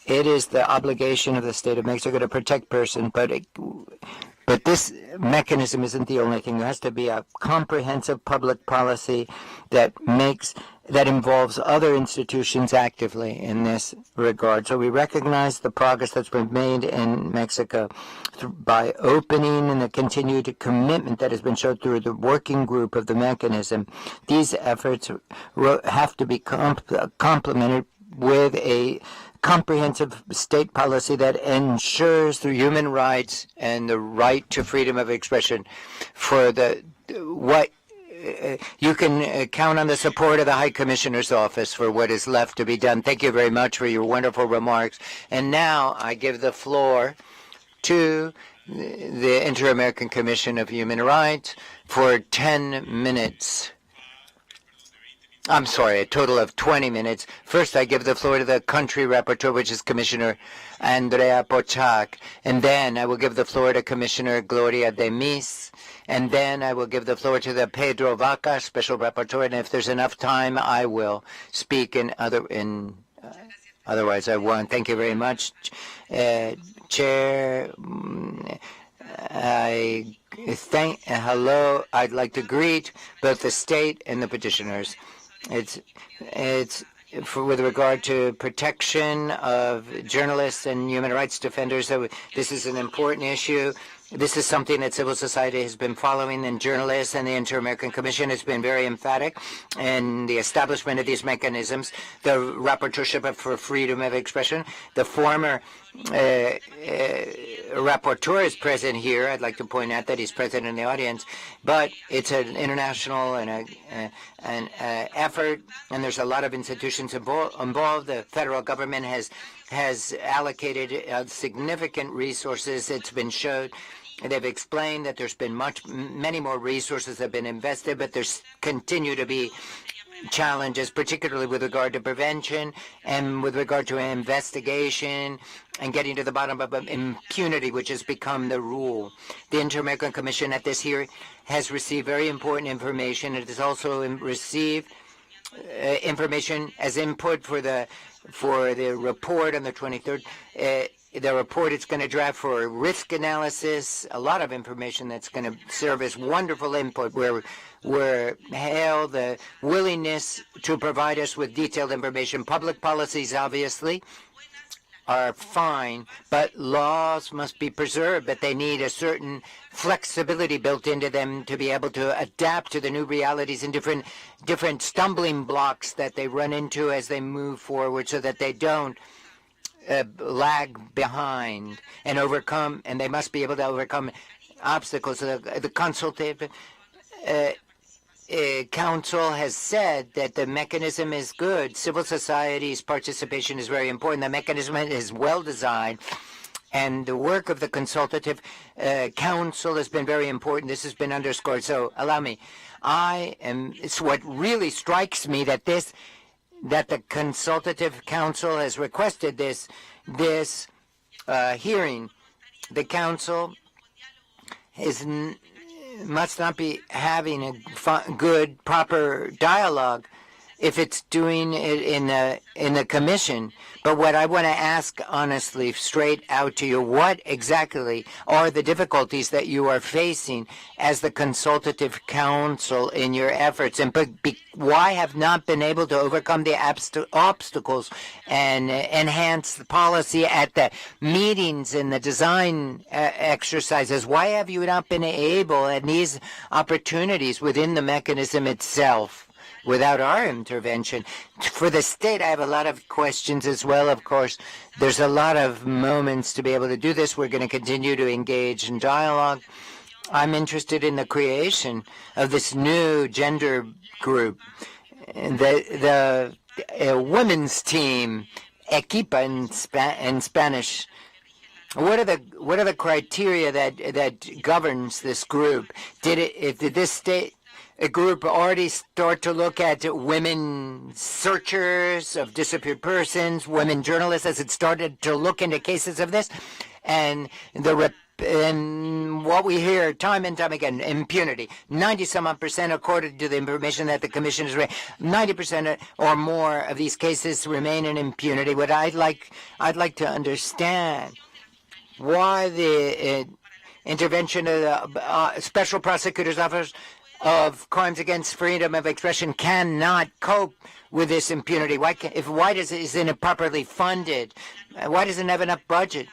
it is the obligation of the state of Mexico to protect persons, but this mechanism isn't the only thing. There has to be a comprehensive public policy that involves other institutions actively in this regard. So we recognize the progress that's been made in Mexico by opening and the continued commitment that has been shown through the working group of the mechanism. These efforts have to be complemented with a comprehensive state policy that ensures the human rights and the right to freedom of expression. You can count on the support of the High Commissioner's Office for what is left to be done. Thank you very much for your wonderful remarks. And now I give the floor to the Inter-American Commission of Human Rights for 10 minutes. I'm sorry, a total of 20 minutes. First, I give the floor to the country rapporteur, which is Commissioner Andrea Pochak. And then I will give the floor to Commissioner Gloria de Mis. And then I will give the floor to the Pedro Vaca, special rapporteur. And if there's enough time, I will speak otherwise I won't. Thank you very much, Chair. Hello. I'd like to greet both the state and the petitioners. It's with regard to protection of journalists and human rights defenders. So this is an important issue. This is something that civil society has been following, and journalists and the Inter-American Commission has been very emphatic in the establishment of these mechanisms. The Rapporteurship for Freedom of Expression, the former rapporteur is present here. I'd like to point out that he's present in the audience, but it's an international and an effort, and there's a lot of institutions involved. The federal government has allocated significant resources. It's been showed. They've explained that there's been many more resources have been invested, but there's continue to be challenges, particularly with regard to prevention and with regard to investigation and getting to the bottom of impunity, which has become the rule. The Inter-American Commission at this hearing has received very important information. It has also received information as input for the report on the 23rd. The report it's going to draft for risk analysis, a lot of information that's going to serve as wonderful input where held the willingness to provide us with detailed information. Public policies, obviously, are fine, but laws must be preserved, but they need a certain flexibility built into them to be able to adapt to the new realities and different stumbling blocks that they run into as they move forward, so that they don't lag behind and overcome, and they must be able to overcome obstacles. So the consultative council has said that the mechanism is good. Civil society's participation is very important. The mechanism is well designed, and the work of the consultative council has been very important. This has been underscored. So allow me. It's what really strikes me that the consultative council has requested this hearing. The council must not be having a good, proper dialogue if it's doing it in the commission. But what I want to ask honestly, straight out to you, what exactly are the difficulties that you are facing as the consultative council in your efforts, and why have not been able to overcome the obstacles and enhance the policy at the meetings and the design exercises? Why have you not been able, at these opportunities within the mechanism itself, without our intervention? For the state, I have a lot of questions as well, of course. There's a lot of moments to be able to do this. We're going to continue to engage in dialogue. I'm interested in the creation of this new gender group, the women's team, equipa in Spanish. What are the criteria that governs this group? Did this state a group already start to look at women searchers of disappeared persons, women journalists? Has it started to look into cases of this? And what we hear time and time again, impunity. 90-some% according to the information that the commission has read. 90% or more of these cases remain in impunity. What I'd like to understand why the intervention of the Special Prosecutor's Office of Crimes Against Freedom of Expression cannot cope with this impunity. Why isn't it properly funded? Why doesn't it have enough budget?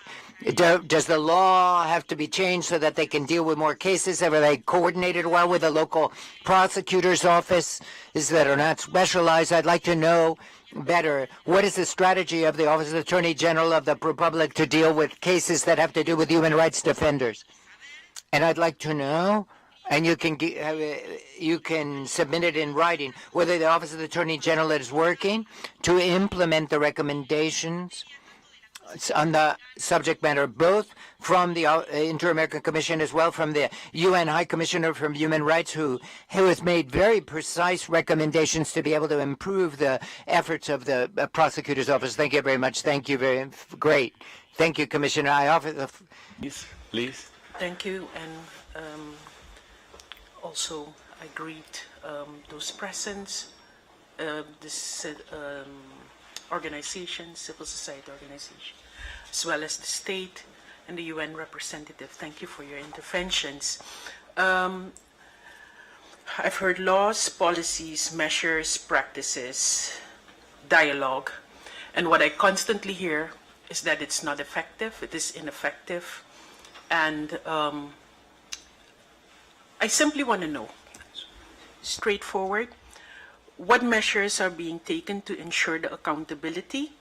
Does the law have to be changed so that they can deal with more cases? Are they coordinated well with the local prosecutor's office that are not specialized? I'd like to know better, what is the strategy of the Office of the Attorney General of the Republic to deal with cases that have to do with human rights defenders? And I'd like to know, and you can submit it in writing, whether the Office of the Attorney General is working to implement the recommendations on the subject matter, both from the Inter-American Commission as well from the UN High Commissioner for Human Rights, who has made very precise recommendations to be able to improve the efforts of the prosecutor's office. Thank you very much. Thank you very great. Thank you, Commissioner. I offer the Please. Thank you, and also I greet those present, this organization, civil society organization, as well as the state and the UN representative. Thank you for your interventions. I've heard laws, policies, measures, practices, dialogue, and what I constantly hear is that it's not effective, it is ineffective, and I simply want to know, straightforward, what measures are being taken to ensure the accountability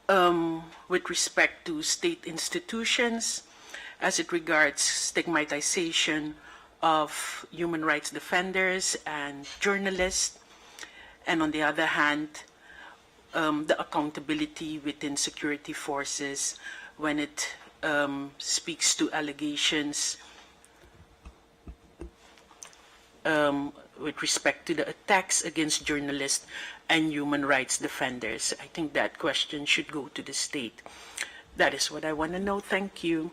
with respect to state institutions as it regards stigmatization of human rights defenders and journalists, and on the other hand, the accountability within security forces when it speaks to allegations with respect to the attacks against journalists and human rights defenders. I think that question should go to the state. That is what I want to know. Thank you.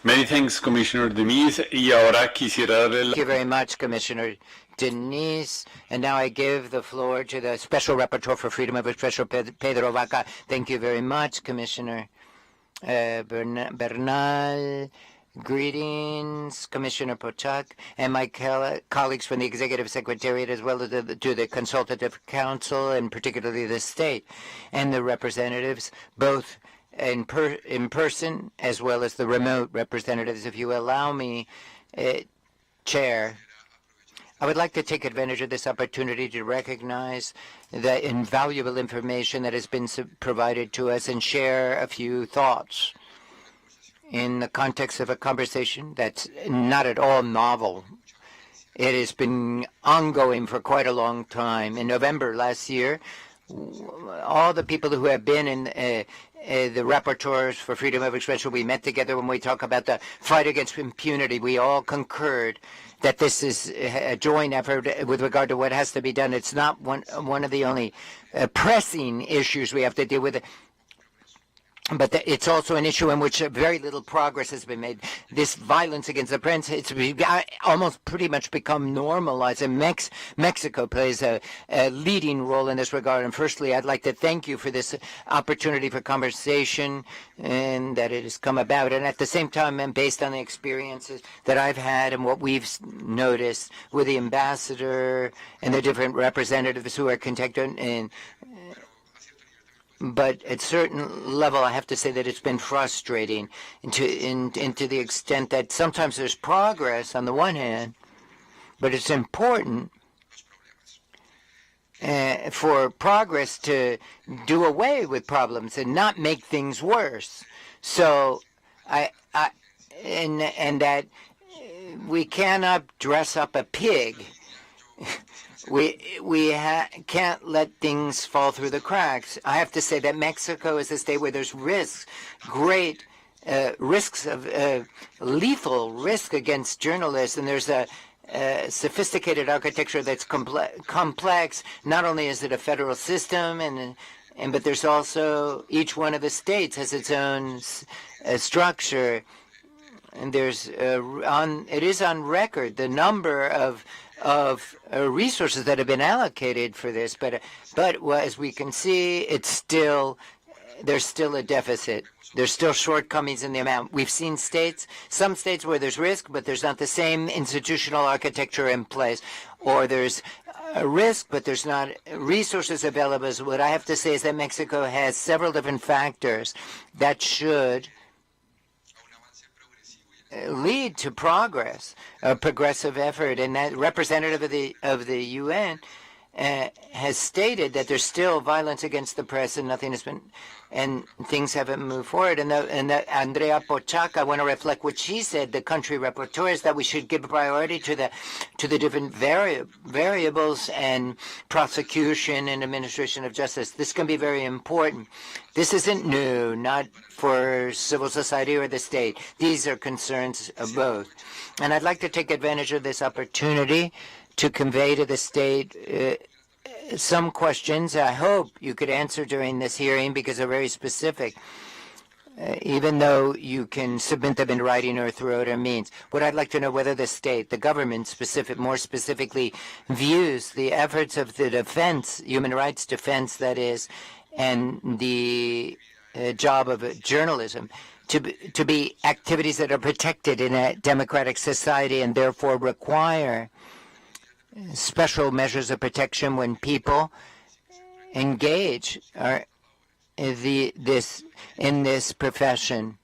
Many thanks, Commissioner Denise. Y ahora quisiera darle Thank you very much, Commissioner Denise. And now I give the floor to the Special Rapporteur for Freedom of Expression, Pedro Vaca. Thank you very much, Commissioner Bernal. Greetings, Commissioner Pochak, and my colleagues from the Executive Secretariat, as well as to the Consultative Council, and particularly the state, and the representatives, both in person as well as the remote representatives. If you allow me, Chair, I would like to take advantage of this opportunity to recognize the invaluable information that has been provided to us and share a few thoughts in the context of a conversation that's not at all novel. It has been ongoing for quite a long time. In November last year, all the people who have been in the rapporteurs for freedom of expression, we met together when we talk about the fight against impunity. We all concurred that this is a joint effort with regard to what has to be done. It's not one of the only pressing issues we have to deal with. But it's also an issue in which very little progress has been made. This violence against the press, it's almost pretty much become normalized, and Mexico plays a leading role in this regard. And firstly, I'd like to thank you for this opportunity for conversation and that it has come about. And at the same time, and based on the experiences that I've had and what we've noticed with the ambassador and the different representatives who are contacted, and but at certain level, I have to say that it's been frustrating into the extent that sometimes there's progress on the one hand, but it's important for progress to do away with problems and not make things worse. So and that we cannot dress up a pig. We can't let things fall through the cracks. I have to say that Mexico is a state where there's risks, great risks of lethal risk against journalists, and there's a sophisticated architecture that's complex. Not only is it a federal system, but there's also each one of the states has its own structure, and there's it is on record the number of resources that have been allocated for this, but as we can see, there's still a deficit. There's still shortcomings in the amount. We've seen some states where there's risk, but there's not the same institutional architecture in place, or there's a risk, but there's not resources available. What I have to say is that Mexico has several different factors that should lead to progress, a progressive effort, and that representative of the UN has stated that there's still violence against the press and nothing has been, and things haven't moved forward. And Andrea Pochac, I want to reflect what she said, the country rapporteur, is that we should give priority to the different variables and prosecution and administration of justice. This can be very important. This isn't new, not for civil society or the state. These are concerns of both. And I'd like to take advantage of this opportunity to convey to the state some questions I hope you could answer during this hearing because they're very specific, even though you can submit them in writing or through other means. What I'd like to know whether the state, the government more specifically, views the efforts of the defense, human rights defense that is, and the job of journalism to be activities that are protected in a democratic society and therefore require special measures of protection when people engage in this profession.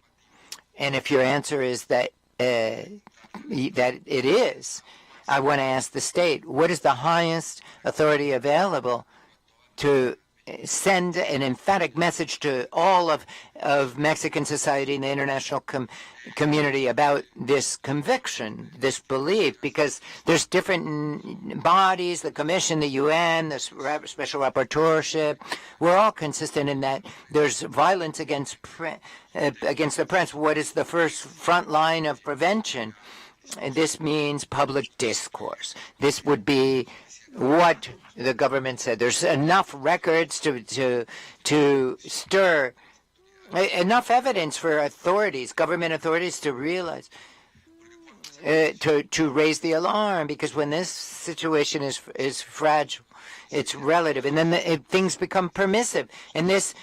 And if your answer is that it is, I want to ask the state, what is the highest authority available to send an emphatic message to all of Mexican society and the international community about this conviction, this belief, because there's different bodies, the Commission, the UN, the Special Rapporteurship. We're all consistent in that there's violence against the press. What is the front line of prevention? And this means public discourse. This would be what the government said. There's enough records to stir, enough evidence for authorities, government authorities, to realize, to raise the alarm, because when this situation is fragile, it's relative, and then things become permissive, and this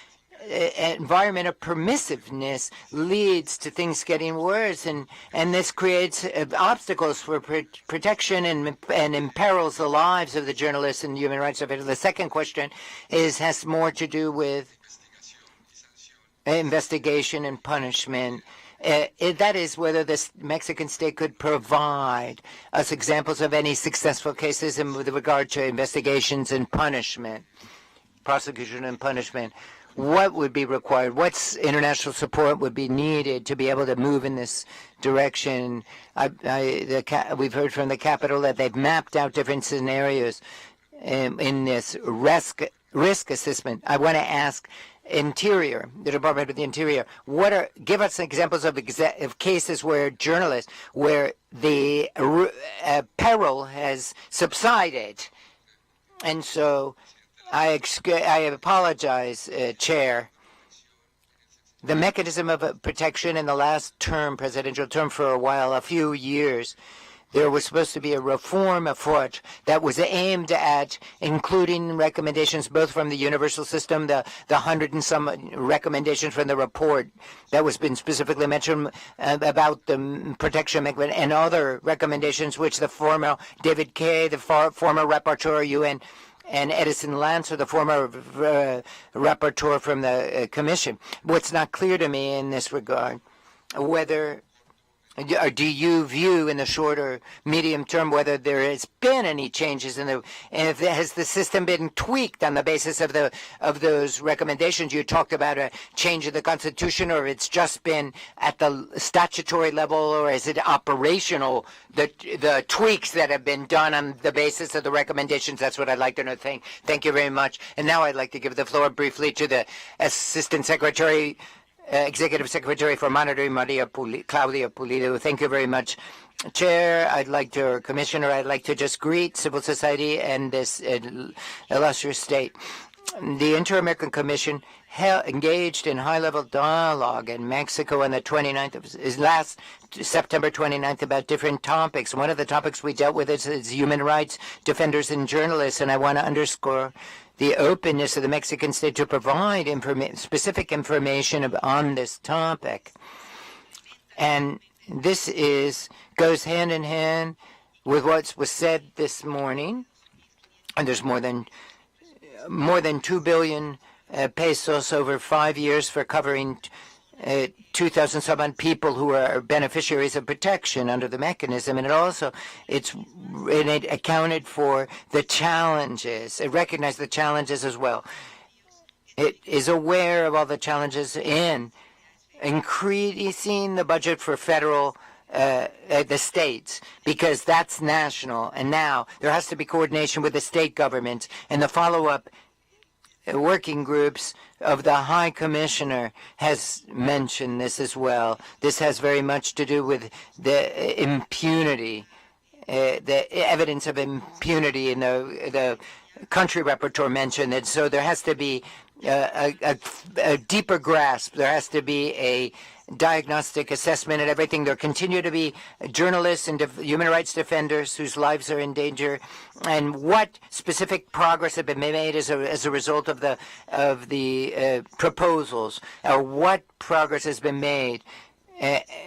environment of permissiveness leads to things getting worse, and this creates obstacles for protection and imperils the lives of the journalists and human rights defenders. The second question has more to do with investigation and punishment. That is whether the Mexican state could provide us examples of any successful cases with regard to investigations and punishment, prosecution and punishment. What would be required? What international support would be needed to be able to move in this direction? We've heard from the Capitol that they've mapped out different scenarios in this risk assessment. I want to ask Interior, the Department of the Interior, give us examples of cases where journalists, where the peril has subsided. And so I apologize, Chair. the mechanism of protection in the last term, presidential term, for a while, a few years, there was supposed to be a reform afoot that was aimed at including recommendations both from the universal system, the 100 and some recommendations from the report that was been specifically mentioned about the protection mechanism, and other recommendations which the former David Kay, the former rapporteur UN, and Edison Lancer, the former rapporteur from the Commission. What's not clear to me in this regard, whether do you view in the short or medium term whether there has been any changes in the, and if has the system been tweaked on the basis of those recommendations? You talked about a change in the Constitution, or it's just been at the statutory level, or is it operational, the tweaks that have been done on the basis of the recommendations? That's what I'd like to know. Thank you very much. And now I'd like to give the floor briefly to the Assistant Secretary, Executive Secretary for Monitoring, Claudia Pulido. Thank you very much, Chair. Or Commissioner, I'd like to just greet civil society and this illustrious state. The Inter-American Commission engaged in high-level dialogue in Mexico on the 29th of last September 29th about different topics. One of the topics we dealt with is human rights defenders and journalists, and I want to underscore the openness of the Mexican state to provide specific information on this topic. And this goes hand in hand with what was said this morning. And there's more than 2 billion pesos over 5 years for covering 2,000 some odd people who are beneficiaries of protection under the mechanism, and it accounted for the challenges. It recognized the challenges as well. It is aware of all the challenges in increasing the budget for federal the states, because that's national, and now there has to be coordination with the state governments, and the follow-up working groups of the High Commissioner has mentioned this as well. This has very much to do with the impunity, the evidence of impunity, and the country rapporteur mentioned it. So there has to be a deeper grasp. There has to be a diagnostic assessment and everything. There continue to be journalists and human rights defenders whose lives are in danger. And what specific progress has been made as a result of the proposals, or what progress has been made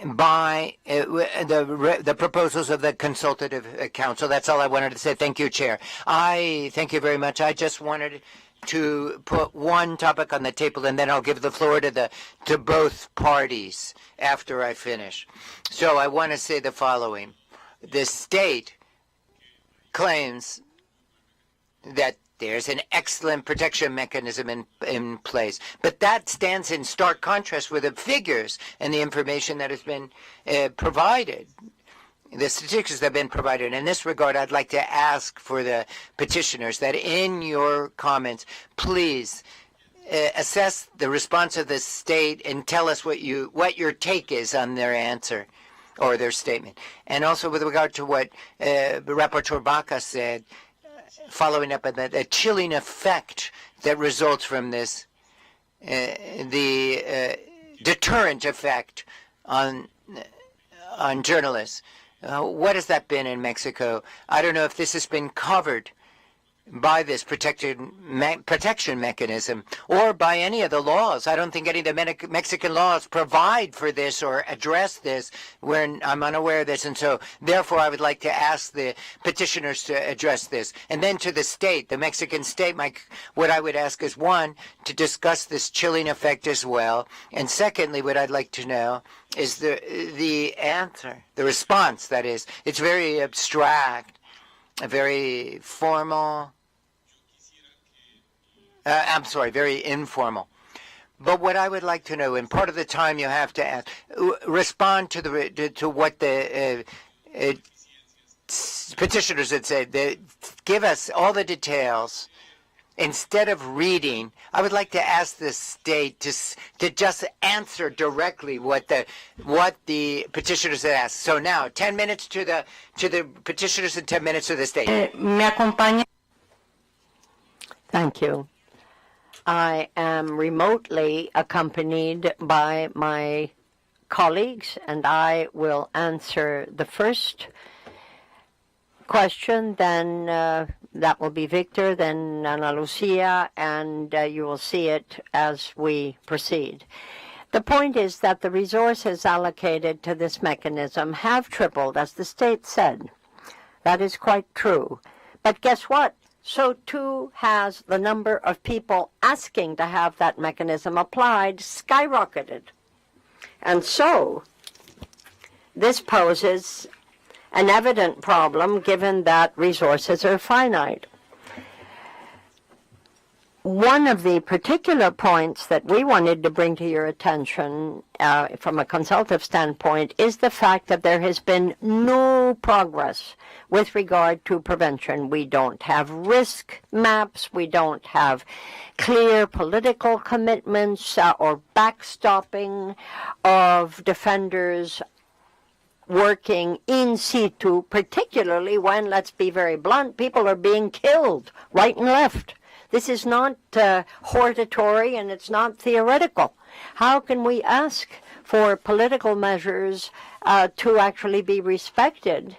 by the proposals of the Consultative Council. That's all I wanted to say. Thank you, Chair. Thank you very much. I just wanted to put one topic on the table, and then I'll give the floor to both parties after I finish. So I want to say the following. The state claims that there's an excellent protection mechanism in place, but that stands in stark contrast with the figures and the information that has been provided. The statistics that have been provided. In this regard, I'd like to ask for the petitioners that in your comments, please assess the response of the state and tell us what your take is on their answer or their statement. And also with regard to what Rapporteur Baca said, following up on the chilling effect that results from this, the deterrent effect on journalists. What has that been in Mexico? I don't know if this has been covered by this protection mechanism or by any of the laws. I don't think any of the Mexican laws provide for this or address this, when I'm unaware of this. And so, therefore, I would like to ask the petitioners to address this. And then to the state, the Mexican state, what I would ask is, one, to discuss this chilling effect as well. And secondly, what I'd like to know is the answer, the response, that is. It's very abstract, very formal. Very informal. But what I would like to know, and part of the time you have to respond to what the petitioners had said. Give us all the details. Instead of reading, I would like to ask the state to just answer directly what the petitioners had asked. So now, 10 minutes to the petitioners and 10 minutes to the state. Thank you. I am remotely accompanied by my colleagues, and I will answer the first question, then that will be Victor, then Ana Lucia, and you will see it as we proceed. The point is that the resources allocated to this mechanism have tripled, as the state said. That is quite true. But guess what? So too has the number of people asking to have that mechanism applied skyrocketed. And so this poses an evident problem given that resources are finite. One of the particular points that we wanted to bring to your attention from a consultative standpoint is the fact that there has been no progress with regard to prevention. We don't have risk maps. We don't have clear political commitments or backstopping of defenders working in situ, particularly when, let's be very blunt, people are being killed right and left. This is not hortatory and it's not theoretical. How can we ask for political measures to actually be respected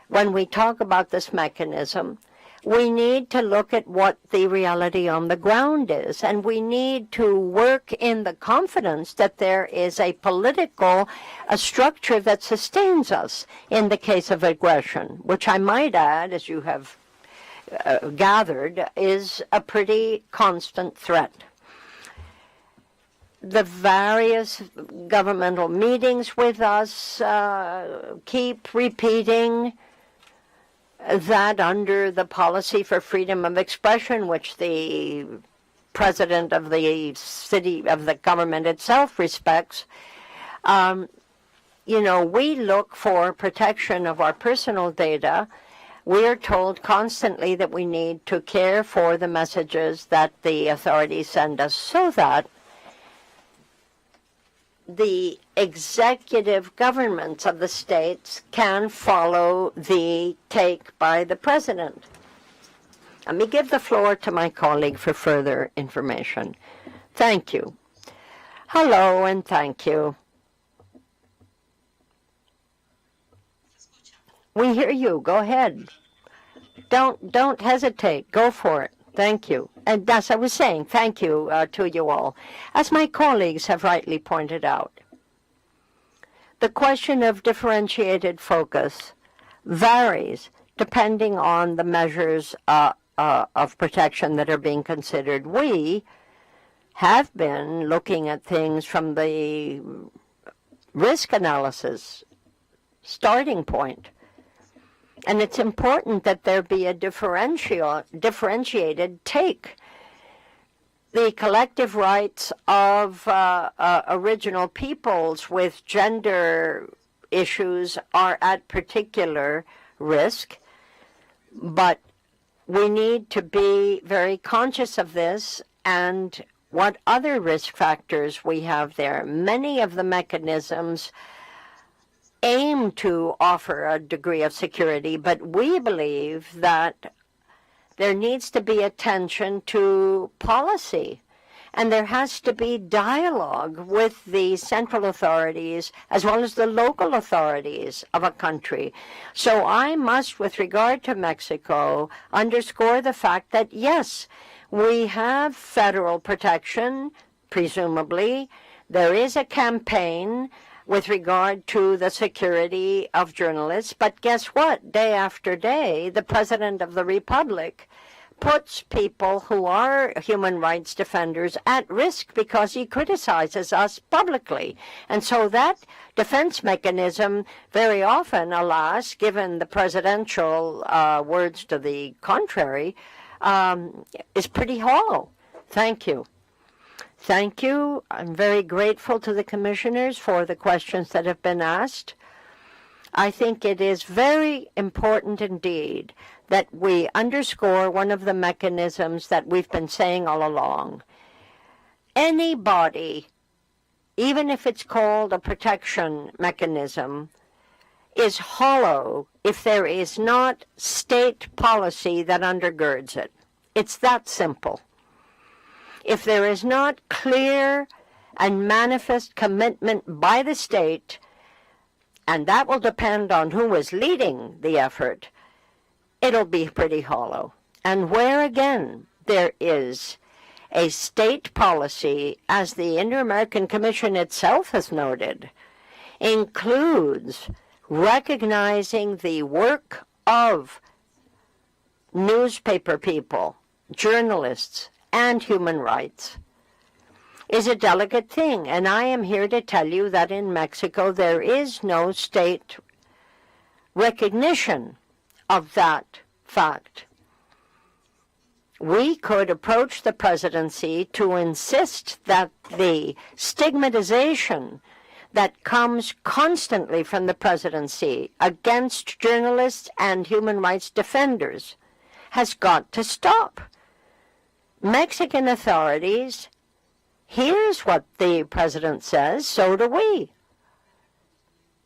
when we talk about this mechanism? We need to look at what the reality on the ground is, and we need to work in the confidence that there is a political structure that sustains us in the case of aggression, which I might add, as you have gathered, is a pretty constant threat. The various governmental meetings with us keep repeating that under the policy for freedom of expression, which the president of the city, of the government itself respects, we look for protection of our personal data. We are told constantly that we need to care for the messages that the authorities send us so that the executive governments of the states can follow the take by the president. Let me give the floor to my colleague for further information. Thank you. Hello, and thank you. We hear you. Go ahead. Don't hesitate. Go for it. Thank you. And as I was saying, thank you to you all. As my colleagues have rightly pointed out, the question of differentiated focus varies depending on the measures of protection that are being considered. We have been looking at things from the risk analysis starting point. And it's important that there be a differentiated take. The collective rights of original peoples with gender issues are at particular risk, but we need to be very conscious of this and what other risk factors we have there. Many of the mechanisms aim to offer a degree of security, but we believe that there needs to be attention to policy, and there has to be dialogue with the central authorities as well as the local authorities of a country. So I must, with regard to Mexico, underscore the fact that, yes, we have federal protection, presumably. There is a campaign with regard to the security of journalists. But guess what? Day after day, the President of the Republic puts people who are human rights defenders at risk because he criticizes us publicly. And so that defense mechanism, very often, alas, given the presidential words to the contrary, is pretty hollow. Thank you. Thank you. I'm very grateful to the commissioners for the questions that have been asked. I think it is very important indeed that we underscore one of the mechanisms that we've been saying all along. Anybody, even if it's called a protection mechanism, is hollow if there is not state policy that undergirds it. It's that simple. if there is not clear and manifest commitment by the state, and that will depend on who is leading the effort, it'll be pretty hollow. And where, again, there is a state policy, as the Inter-American Commission itself has noted, includes recognizing the work of newspaper people, journalists, and human rights, is a delicate thing. And I am here to tell you that in Mexico there is no state recognition of that fact. We could approach the presidency to insist that the stigmatization that comes constantly from the presidency against journalists and human rights defenders has got to stop. Mexican authorities, here's what the president says, so do we.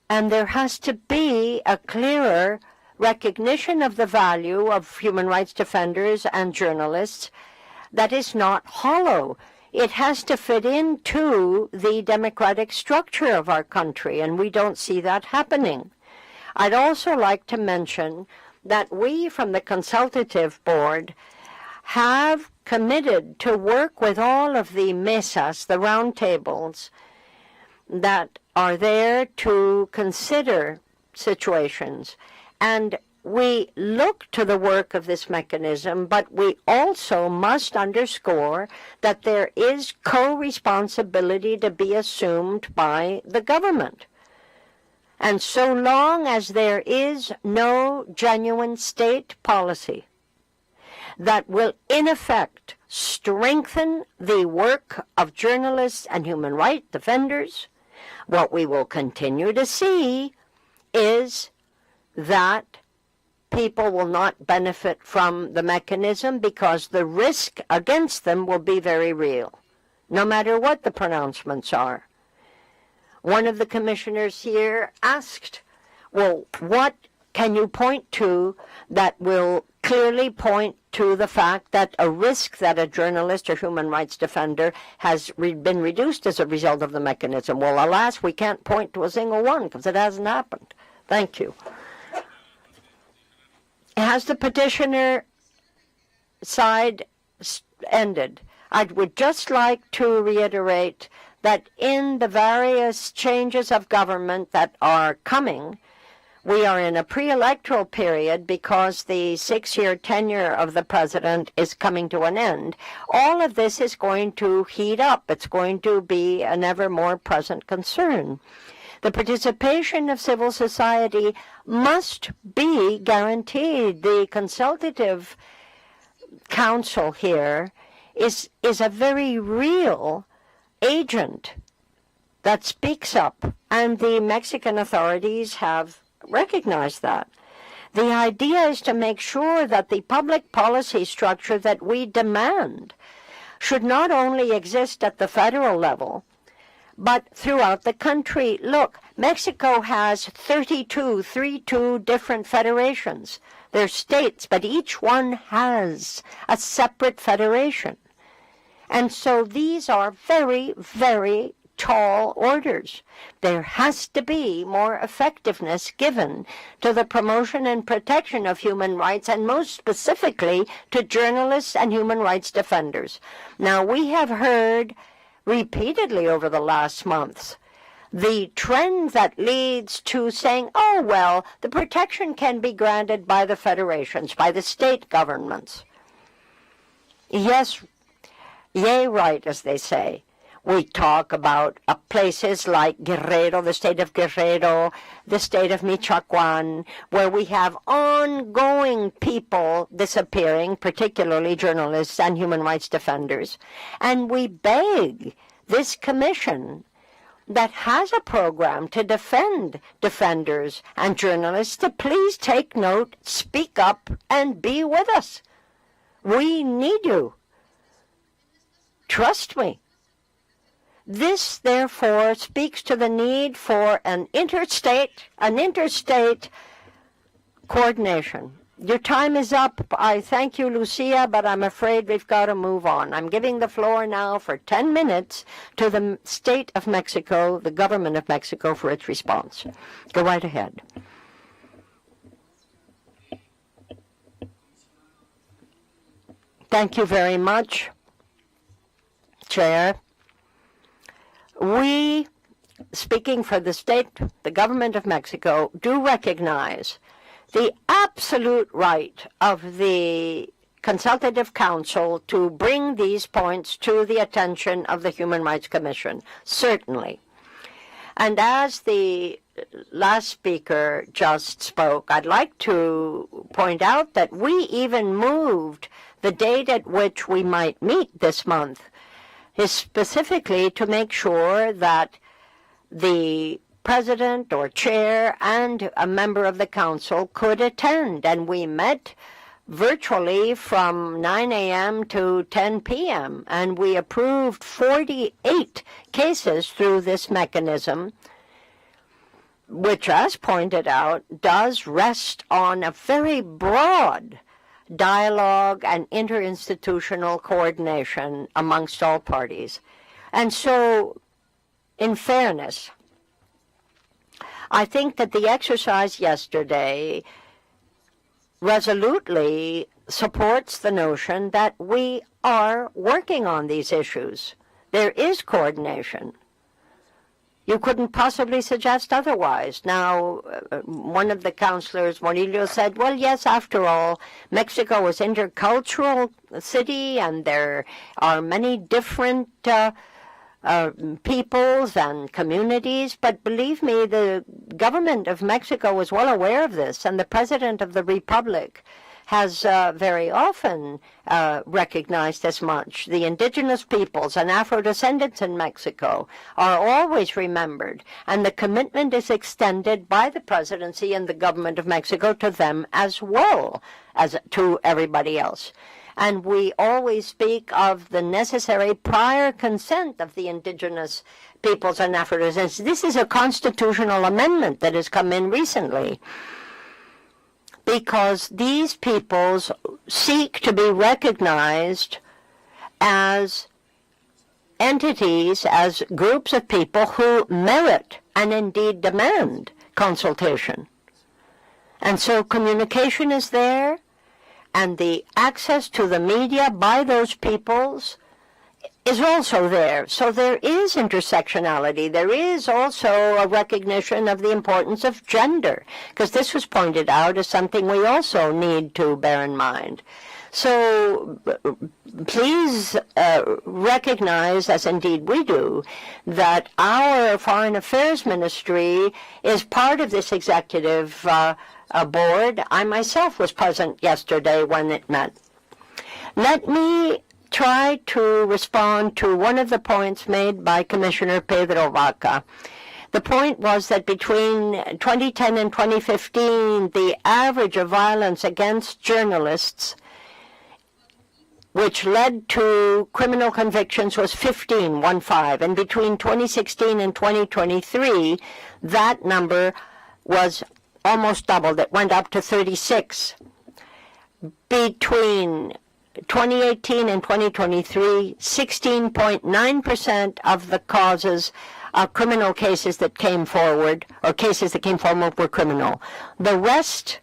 And there has to be a clearer recognition of the value of human rights defenders and journalists that is not hollow. It has to fit into the democratic structure of our country, and we don't see that happening. I'd also like to mention that we from the Consultative Board have committed to work with all of the mesas, the roundtables, that are there to consider situations. And we look to the work of this mechanism, but we also must underscore that there is co-responsibility to be assumed by the government. And so long as there is no genuine state policy that will, in effect, strengthen the work of journalists and human rights defenders, what we will continue to see is that people will not benefit from the mechanism because the risk against them will be very real, no matter what the pronouncements are. One of the commissioners here asked, well, what can you point to that will clearly point to the fact that a risk that a journalist or human rights defender has been reduced as a result of the mechanism? Well, alas, we can't point to a single one because it hasn't happened. Thank you. Has the petitioner side ended? I would just like to reiterate that in the various changes of government that are coming, we are in a pre-electoral period because the 6-year tenure of the president is coming to an end. All of this is going to heat up. It's going to be an ever more present concern. The participation of civil society must be guaranteed. The Consultative Council here is a very real agent that speaks up, and the Mexican authorities have recognized that. The idea is to make sure that the public policy structure that we demand should not only exist at the federal level, but throughout the country. Look, Mexico has 32 different federations. They're states, but each one has a separate federation. And so these are very, very tall orders. There has to be more effectiveness given to the promotion and protection of human rights, and most specifically to journalists and human rights defenders. Now, we have heard repeatedly over the last months the trend that leads to saying, oh, well, the protection can be granted by the federations, by the state governments. Yes, yea, right, as they say. We talk about places like Guerrero, the state of Guerrero, the state of Michoacan, where we have ongoing people disappearing, particularly journalists and human rights defenders. And we beg this commission that has a program to defend defenders and journalists to please take note, speak up, and be with us. We need you. Trust me. This, therefore, speaks to the need for an interstate coordination your time is up. I thank you, Lucia, but I'm afraid we've got to move on. I'm giving the floor now for 10 minutes to the state of Mexico, the government of Mexico, for its response. Go right ahead. Thank you very much, Chair. We, speaking for the state, the government of Mexico, do recognize the absolute right of the Consultative Council to bring these points to the attention of the Human Rights Commission, certainly. And as the last speaker just spoke, I'd like to point out that we even moved the date at which we might meet this month, is specifically to make sure that the president or chair and a member of the council could attend. And we met virtually from 9 a.m. to 10 p.m. And we approved 48 cases through this mechanism, which, as pointed out, does rest on a very broad dialogue and interinstitutional coordination amongst all parties. And so, in fairness, I think that the exercise yesterday resolutely supports the notion that we are working on these issues. There is coordination. You couldn't possibly suggest otherwise. Now, one of the counselors, Murillo, said, well, yes, after all, Mexico is an intercultural city, and there are many different peoples and communities. But believe me, the government of Mexico is well aware of this, and the President of the Republic has very often recognized as much. The indigenous peoples and Afro-descendants in Mexico are always remembered, and the commitment is extended by the presidency and the government of Mexico to them as well as to everybody else. And we always speak of the necessary prior consent of the indigenous peoples and Afro-descendants. This is a constitutional amendment that has come in recently, because these peoples seek to be recognized as entities, as groups of people who merit and indeed demand consultation. And so communication is there, and the access to the media by those peoples is also there. So there is intersectionality. There is also a recognition of the importance of gender, because this was pointed out as something we also need to bear in mind. So please recognize, as indeed we do, that our Foreign Affairs Ministry is part of this executive board. I myself was present yesterday when it met. Let me try to respond to one of the points made by Commissioner Pedro Vaca. The point was that between 2010 and 2015, the average of violence against journalists, which led to criminal convictions, was 15, and between 2016 and 2023, that number was almost doubled. It went up to 36. Between 2018 and 2023, 16.9% of the causes of criminal cases that came forward, or cases that came forward, were criminal. The rest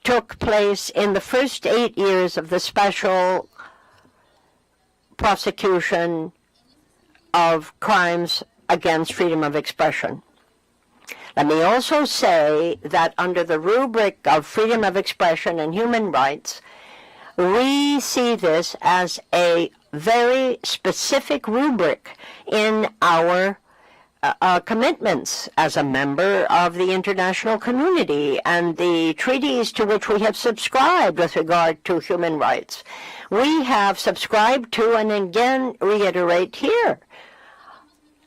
took place in the first 8 years of the special prosecution of crimes against freedom of expression. Let me also say that under the rubric of freedom of expression and human rights, we see this as a very specific rubric in our commitments as a member of the international community and the treaties to which we have subscribed with regard to human rights. We have subscribed to, and again reiterate here,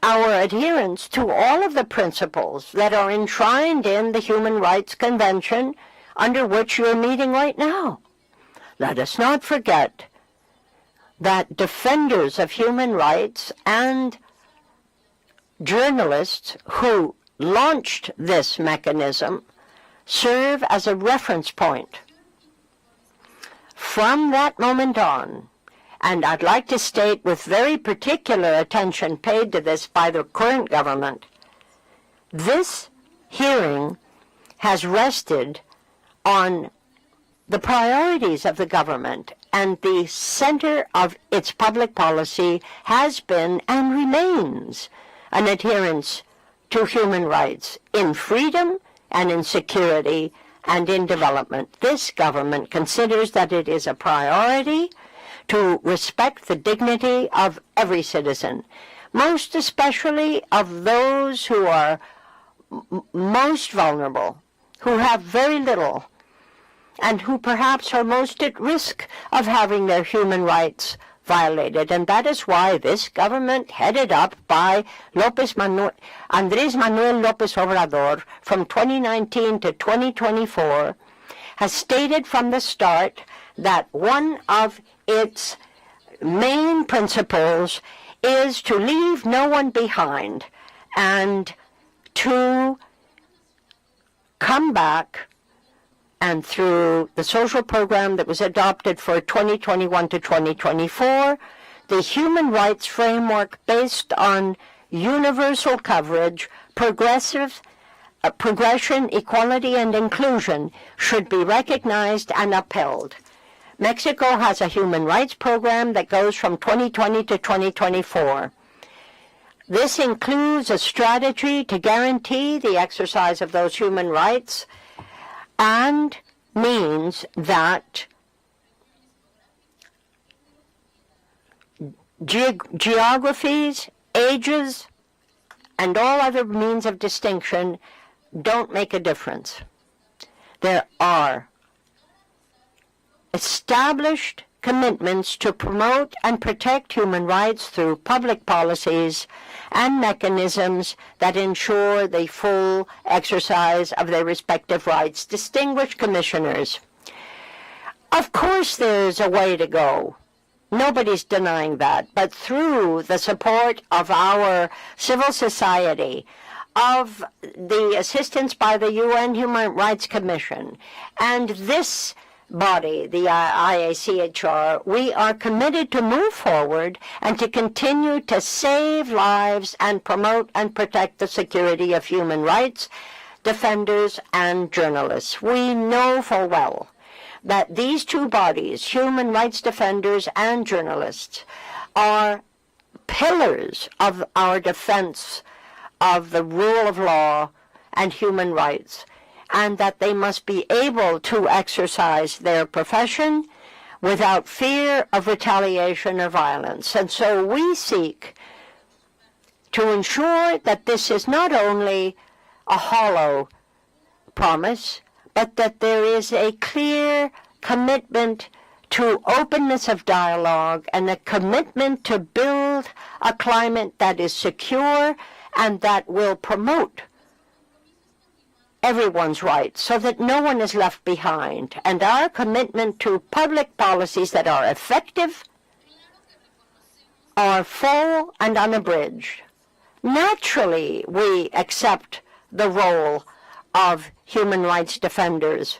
our adherence to all of the principles that are enshrined in the Human Rights Convention under which you're meeting right now. Let us not forget that defenders of human rights and journalists who launched this mechanism serve as a reference point. From that moment on, and I'd like to state with very particular attention paid to this by the current government, this hearing has rested on the priorities of the government, and the center of its public policy has been and remains an adherence to human rights in freedom and in security and in development. This government considers that it is a priority to respect the dignity of every citizen, most especially of those who are most vulnerable, who have very little, and who perhaps are most at risk of having their human rights violated. And that is why this government, headed up by Andrés Manuel López Obrador, from 2019 to 2024, has stated from the start that one of its main principles is to leave no one behind and to come back, and through the social program that was adopted for 2021 to 2024, the human rights framework based on universal coverage, progression, equality, and inclusion should be recognized and upheld. Mexico has a human rights program that goes from 2020 to 2024. This includes a strategy to guarantee the exercise of those human rights and means that geographies, ages, and all other means of distinction don't make a difference. There are established commitments to promote and protect human rights through public policies and mechanisms that ensure the full exercise of their respective rights. Distinguished commissioners, of course there's a way to go. Nobody's denying that. But through the support of our civil society, of the assistance by the UN Human Rights Commission, and this body, the IACHR, we are committed to move forward and to continue to save lives and promote and protect the security of human rights defenders and journalists. We know full well that these two bodies, human rights defenders and journalists, are pillars of our defense of the rule of law and human rights, and that they must be able to exercise their profession without fear of retaliation or violence. And so we seek to ensure that this is not only a hollow promise, but that there is a clear commitment to openness of dialogue and a commitment to build a climate that is secure and that will promote everyone's rights so that no one is left behind, and our commitment to public policies that are effective, are full and unabridged. Naturally, we accept the role of human rights defenders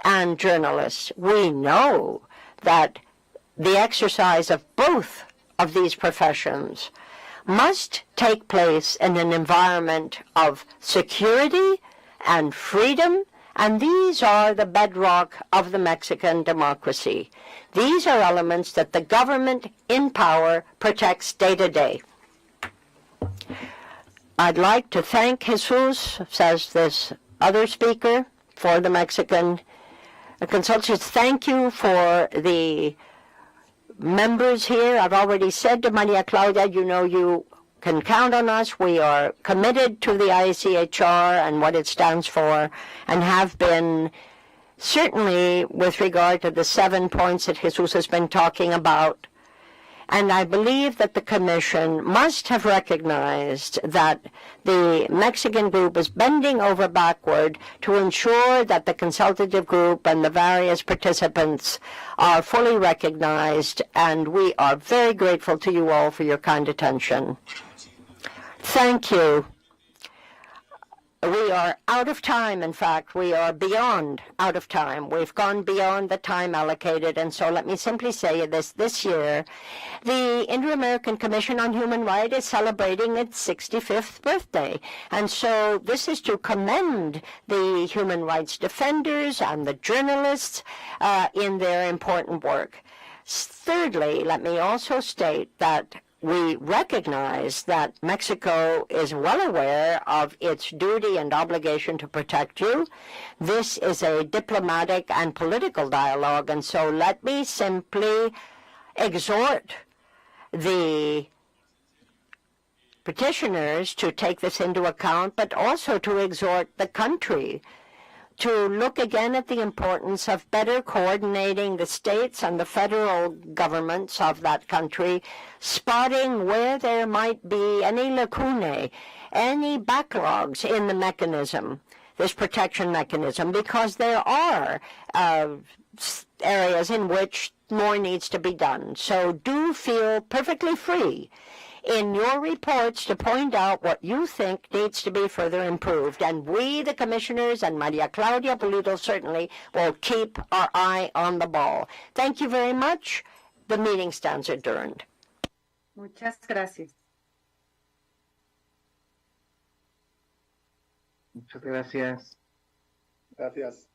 and journalists. We know that the exercise of both of these professions must take place in an environment of security and freedom, and these are the bedrock of the Mexican democracy. These are elements that the government in power protects day to day. I'd like to thank Jesus, says this other speaker, for the Mexican consultants. Thank you for the members here. I've already said to Maria Claudia, you know, you can count on us. We are committed to the ICHR and what it stands for, and have been, certainly with regard to the 7 points that Jesus has been talking about. And I believe that the Commission must have recognized that the Mexican group is bending over backward to ensure that the consultative group and the various participants are fully recognized, and we are very grateful to you all for your kind attention. Thank you. we are out of time. In fact, we are beyond out of time. We've gone beyond the time allocated. And so let me simply say this year, the Inter-American Commission on Human Rights is celebrating its 65th birthday. And so this is to commend the human rights defenders and the journalists in their important work. Thirdly, let me also state that we recognize that Mexico is well aware of its duty and obligation to protect you. This is a diplomatic and political dialogue, and so let me simply exhort the petitioners to take this into account, but also to exhort the country to look again at the importance of better coordinating the states and the federal governments of that country, spotting where there might be any lacunae, any backlogs in the mechanism, this protection mechanism, because there are areas in which more needs to be done. So do feel perfectly free in your reports to point out what you think needs to be further improved. And we, the commissioners, and Maria Claudia Pulido certainly will keep our eye on the ball. Thank you very much. The meeting stands adjourned. Muchas gracias. Muchas gracias. Gracias.